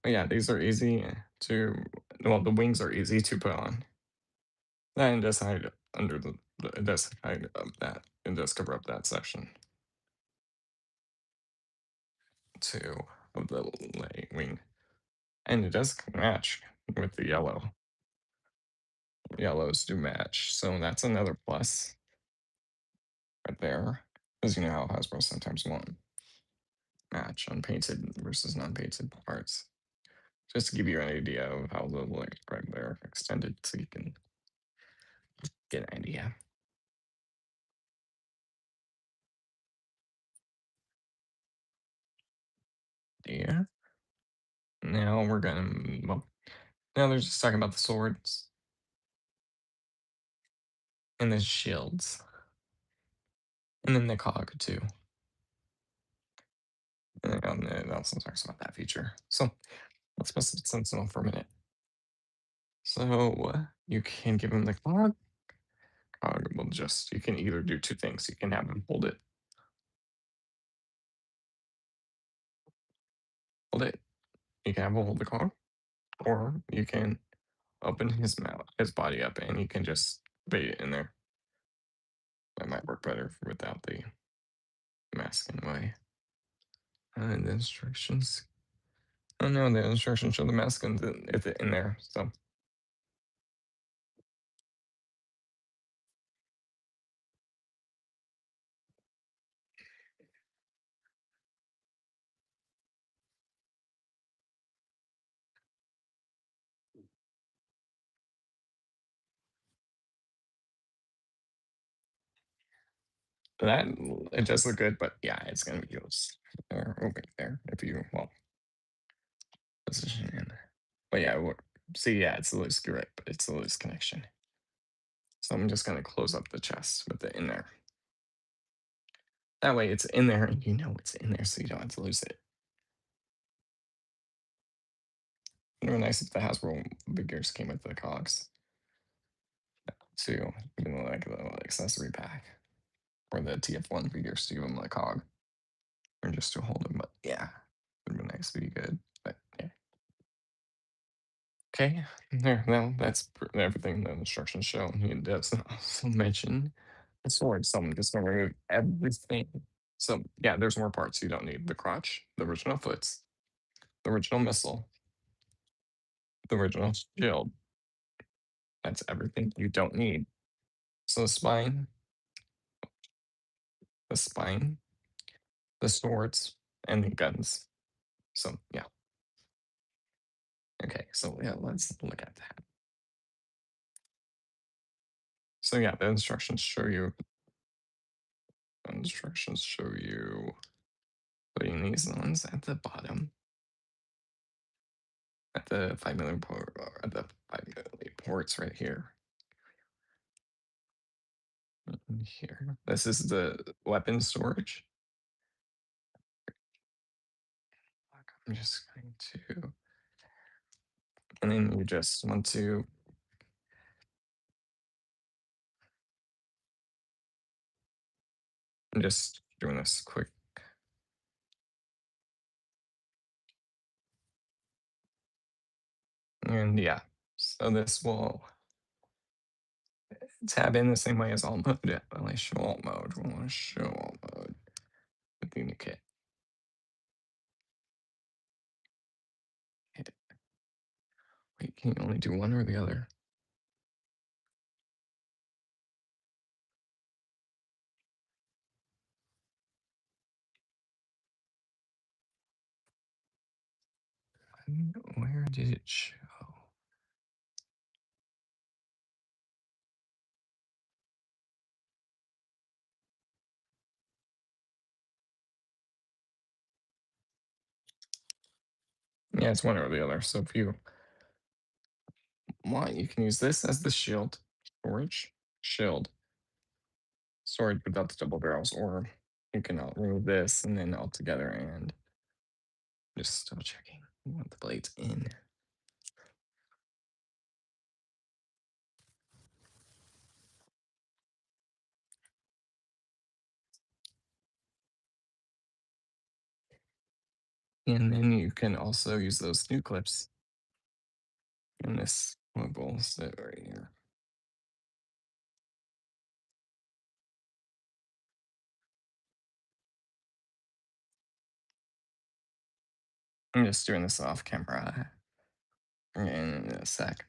but yeah, these are easy to, well, the wings are easy to put on. And just hide under it does hide that, it does cover up that section too of the wing. And it does match with the yellow. Yellows do match, so that's another plus right there. Because you know how Hasbro sometimes won't match on painted versus non-painted parts. Just to give you an idea of how the length right there extended, so you can get an idea. Yeah. Now we're gonna, well, now they're just talking about the swords and the shields, and then the cog too. And it also talks about that feature. So let's mess with Sentinel for a minute. So you can give him the cog. Cog will just, you can either do two things. You can have him hold it. You can have him hold the cog, or you can open his mouth, his body up, and you can just bait it in there. That might work better without the mask in the way. And the instructions. Oh no, the instructions show the mask in there. So that it does look good, but yeah, it's gonna be loose or over there if you position in. But yeah, see, yeah, it's a loose. You're right, but it's a loose connection. So I'm just gonna close up the chest with it in there. That way, it's in there, and you know it's in there, so you don't have to lose it. It would be nice if the Hasbro figures came with the cogs too, like the accessory pack, or the TF1 figures to give them the cog, or just to hold them. But yeah, it would be nice to be good. But yeah. Okay, there. Well, that's everything the instructions show. He does also mention the sword. So I'm just gonna remove everything. So yeah, there's more parts you don't need: the crotch, the original foots, the original missile, the original shield. That's everything you don't need. So the spine, the swords, and the guns. So yeah. Okay. So yeah, let's look at that. So yeah, the instructions show you putting these ones at the bottom, at the 5 million port, or at the 5 million ports right here. Here. This is the weapon storage. I'm just going to, and then you just want to, I'm just doing this quick. And yeah, so this will tab in the same way as alt mode. Yeah, only show alt mode. We want to show alt mode with the kit. Wait, can you only do one or the other? Where did it show? Yeah, it's one or the other. So if you want, you can use this as the shield, shield, storage without the double barrels, or you can remove this and then all together and just double checking. You want the blades in. And then you can also use those new clips in this will sit right here. I'm just doing this off camera in a sec.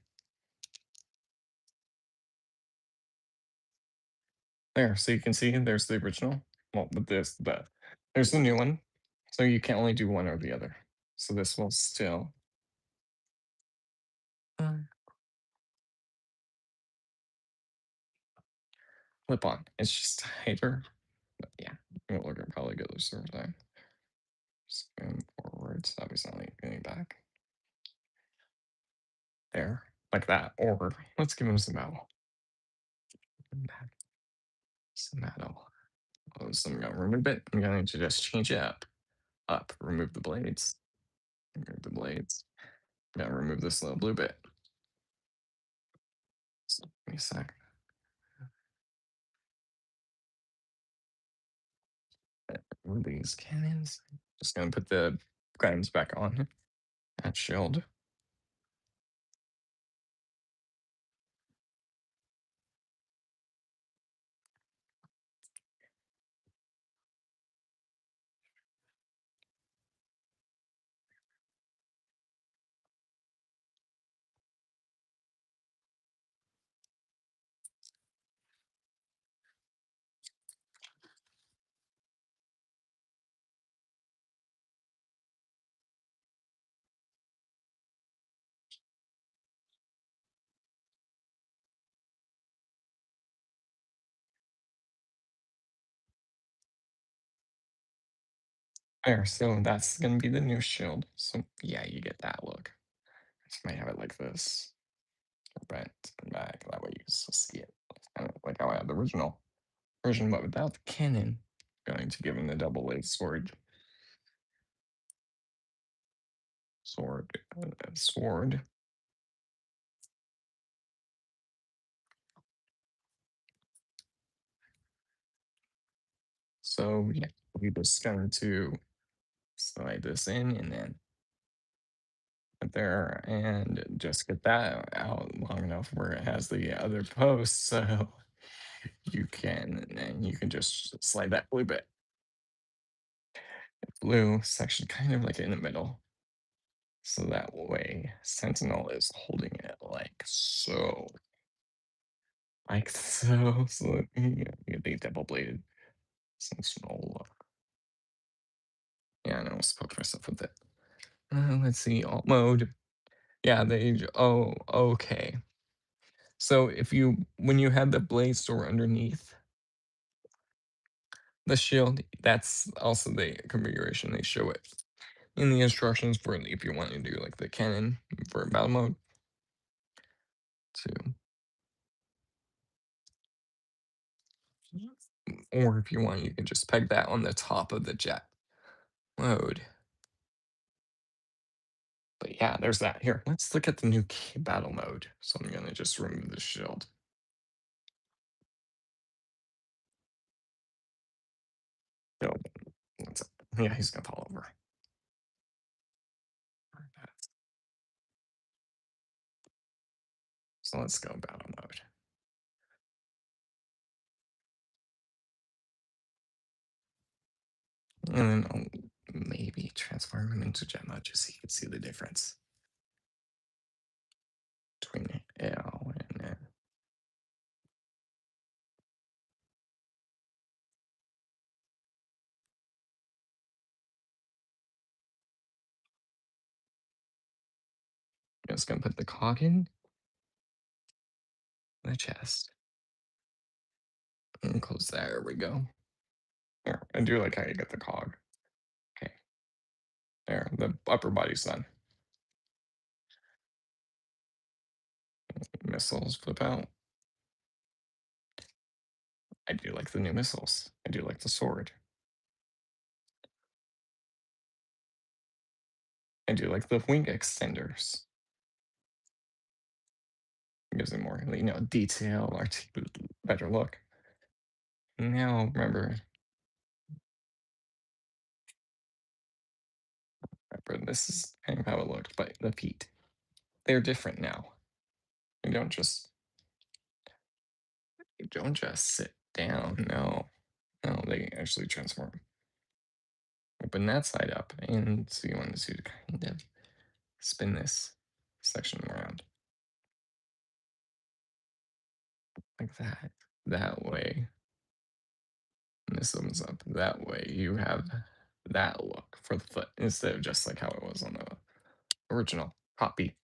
There, so you can see there's the original. Well, but there's the new one. So you can only do one or the other. So this will still flip on. It's just tighter. But yeah, it will probably get looser over time. Spin forwards, obviously not getting back. There, like that. Or let's give him some metal. Some metal. Oh, so I'm gonna remove it. I'm going to just change it up. Up. Remove the blades. Remove the blades. I'm gonna remove this little blue bit. Give me a sec. Remove these cannons. Just gonna put the guns back on that shield. There, so that's gonna be the new shield. So yeah, you get that look. Just might have it like this, bent and back. That way you can still see it. Kind of like how I had the original version, but without the cannon. Going to give him the double-edged sword. Sword. So yeah, we're just going to slide this in and then put there and just get that out long enough where it has the other post. So you can, and then you can just slide that blue section kind of like in the middle. So that way Sentinel is holding it like so. Like so. So yeah, you get the double bladed Sentinel. Yeah, I know I spoke myself with it. Let's see, alt mode. Yeah, oh, okay. So if you, when you have the blade store underneath the shield, that's also the configuration. They show it in the instructions for if you want to do like the cannon for battle mode. To, or if you want, you can just peg that on the top of the jet mode. But yeah, there's that. Here, let's look at the new battle mode. So I'm gonna just remove the shield. So, yeah, he's gonna fall over. So let's go battle mode. And then I'll maybe transform him into jet mode just so you can see the difference between L and then. I'm just gonna put the cog in the chest and close that. There we go. There, I do like how you get the cog. Okay, there, the upper body's done. Missiles flip out. I do like the new missiles. I do like the sword. I do like the wing extenders. It gives it more, detail, better look. Now, remember, this is kind of how it looked, but the feet, they're different now. You don't just sit down. No, no, they actually transform. Open that side up, and so you want to kind of spin this section around like that. That way, and this opens up. That way, you have that look for the foot instead of just like how it was on the original copy.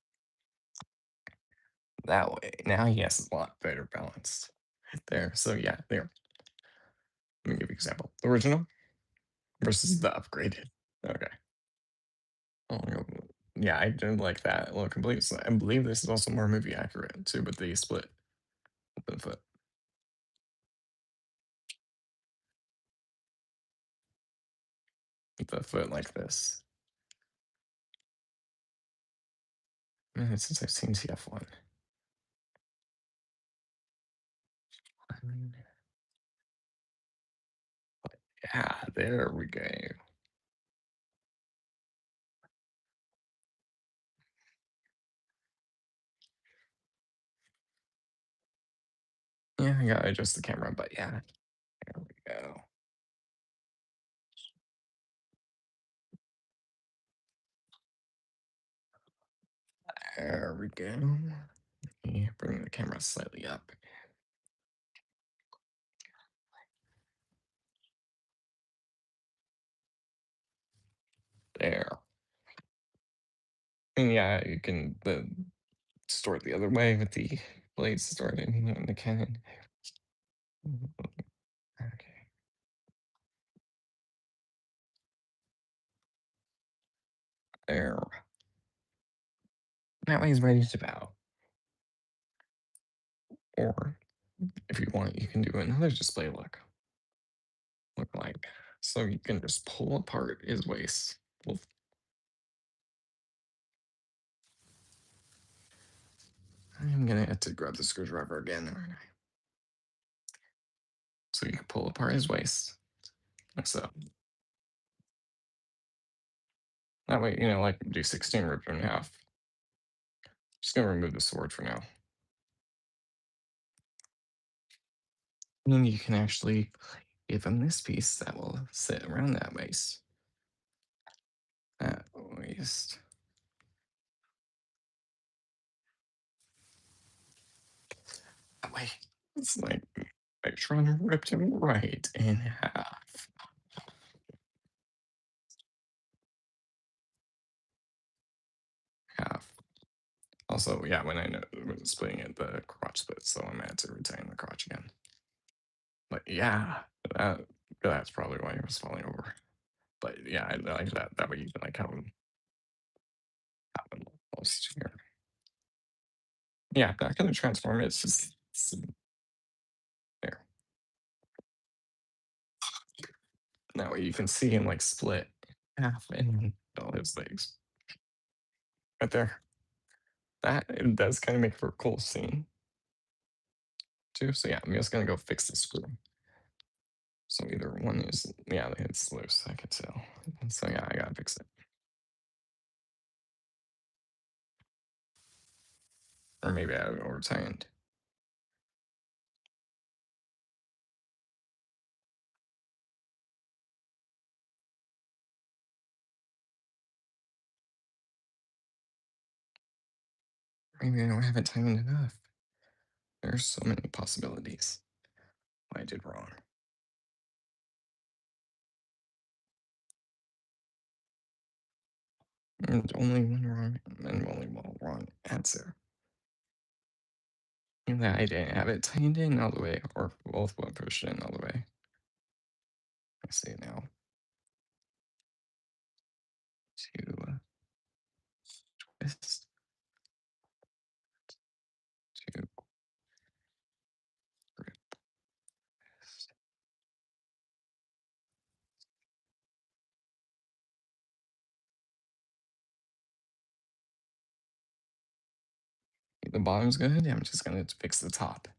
That way, now he has a lot better balanced there. So yeah, there. Let me give you an example. The original versus the upgraded. Okay. Oh, yeah, I do like that look completely. So I believe this is also more movie accurate too, but they split the foot. The foot like this. Since I've seen TF1. Yeah, there we go. Yeah, I gotta adjust the camera, but yeah, there we go. There we go. Yeah, bring the camera slightly up. There. And yeah, you can store it the other way with the blades stored in the Canon. Okay. There. That way he's ready to bow. Or if you want, you can do another display look like. So you can just pull apart his waist. Well, I'm gonna have to grab the screwdriver again, aren't I? So you can pull apart his waist. Like so. That way, like do 16 ripped in half. Just gonna remove the sword for now. And then you can actually give him this piece that will sit around that waist. That waist. That way, it's like Megatron ripped him right in half. Half. Also, yeah, when I know when splitting it, the crotch split, so I'm had to retain the crotch again. But yeah, that that's probably why he was falling over. But yeah, I like that. That way you can like have him almost here. Yeah, not gonna transform it. It's just there. And that way you can see him like split half and all his legs right there. That it does kind of make for a cool scene too. So yeah, I'm just gonna go fix the screw. So either one is yeah, it's loose. I can tell. So yeah, I gotta fix it. Or maybe I have it overtightened. Maybe I don't have it tightened enough. There's so many possibilities. What I did wrong. And only one wrong and only one wrong answer. And that I didn't have it tightened in all the way, or both were pushed in all the way. I see it now. To twist, to grip this. The bottom's good. I'm just gonna fix the top.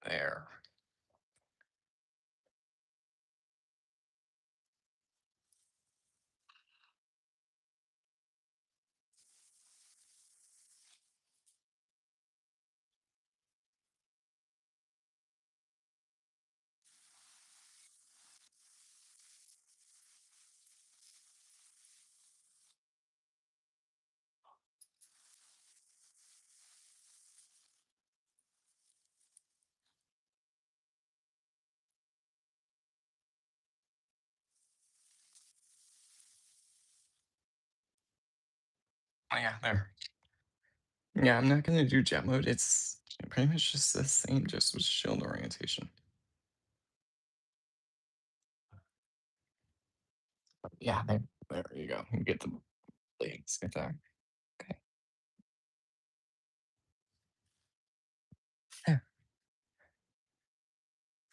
There. Oh yeah, there. Yeah, I'm not gonna do jet mode. It's pretty much just the same, just with shield orientation. Yeah, there you go. You get the blades. Get there. Okay.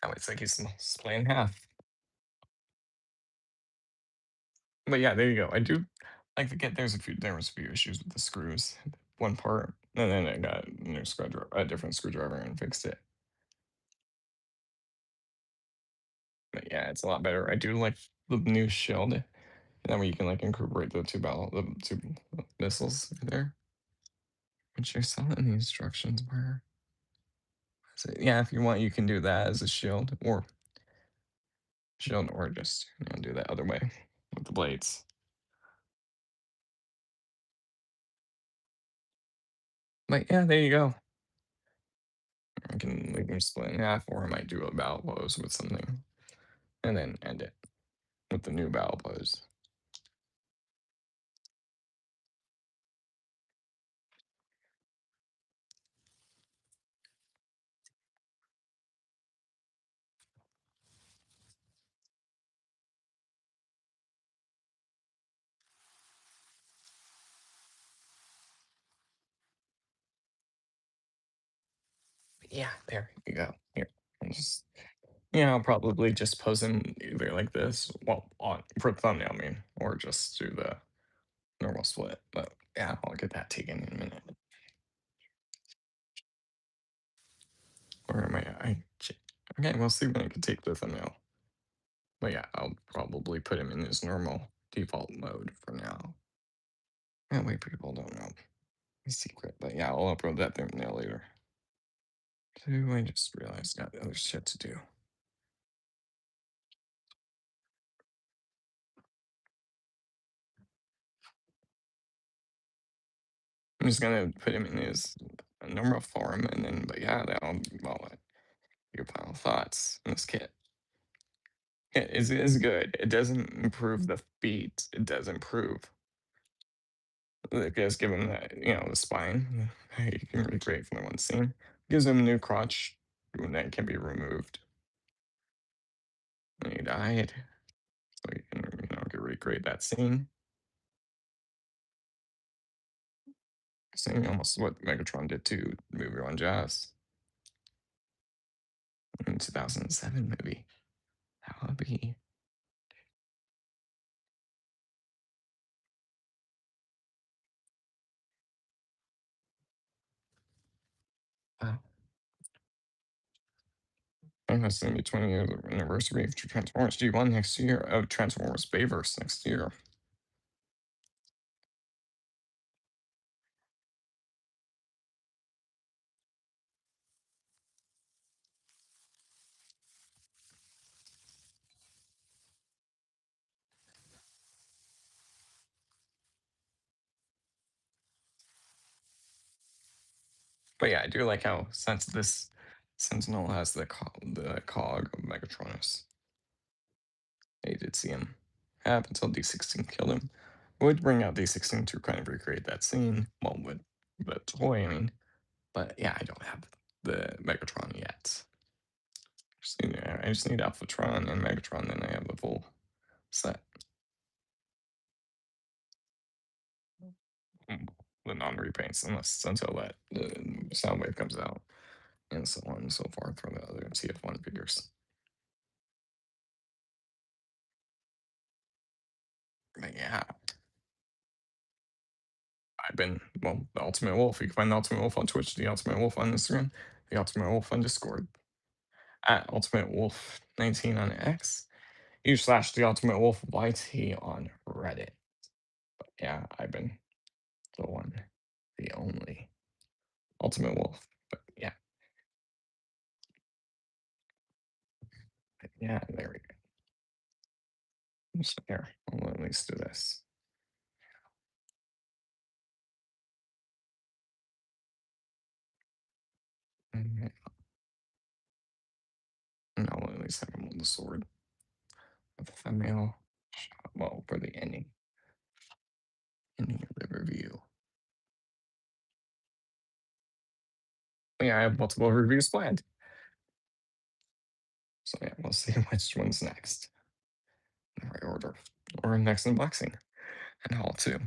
Oh, it's like he's split in half. But yeah, there you go. I do like to get there was a few issues with the screws. One part, and then I got a different screwdriver and fixed it. But yeah, it's a lot better. I do like the new shield. And that way you can like incorporate the two missiles in there. Which I saw in the instructions were. So yeah, if you want, you can do that as a shield, or just do that other way with the blades. But yeah, there you go. We can split in half, or I might do a battle pose with something, and then end it with the new battle pose. But yeah, there you go. Here, I'll just I'll probably just pose him either like this, well, on for thumbnail, I mean, or just do the normal split. But yeah, I'll get that taken in a minute. Or am okay, we'll see when I can take the thumbnail. But yeah, I'll probably put him in his normal default mode for now. That way people don't know the secret. But yeah, I'll upload that thumbnail later. So I just realized I got other shit to do. I'm just gonna put him in his normal form, and then, but yeah, that'll well, your final thoughts on this kit. It is good. It doesn't improve the feet. It does improve. It does give him that, the spine. You can recreate from the one scene. Gives him a new crotch that can be removed when he died. So you can, recreate that scene. Same almost what Megatron did to the movie on Jazz in 2007 movie. That would be uh, I think it's going to be 20 years anniversary of Transformers G1 next year, of Transformers Bayverse next year. But yeah, I do like how, since this Sentinel has the cog of Megatronus, I did see him have until D16 killed him. Would bring out D16 to kind of recreate that scene, well, with the toy, I mean. But yeah, I don't have the Megatron yet. I just need Alphatron and Megatron, then I have the full set. The non-repaints, until that Soundwave comes out, and so on and so forth for the other TF1 figures. But yeah, I've been, well, the Ultimate Wolf. You can find the Ultimate Wolf on Twitch, the Ultimate Wolf on Instagram, the Ultimate Wolf on Discord, at Ultimate Wolf 19 on X, / the Ultimate Wolf YT on Reddit. But yeah, I've been the one, the only Ultimate Wolf. But yeah, there we go. So here, I'll at least do this. Mhm. And I'll at least have him on the sword with the thumbnail. Well, for the ending of the review. Yeah, I have multiple reviews planned. So yeah, we'll see which one's next in the right order. Or next unboxing and haul too.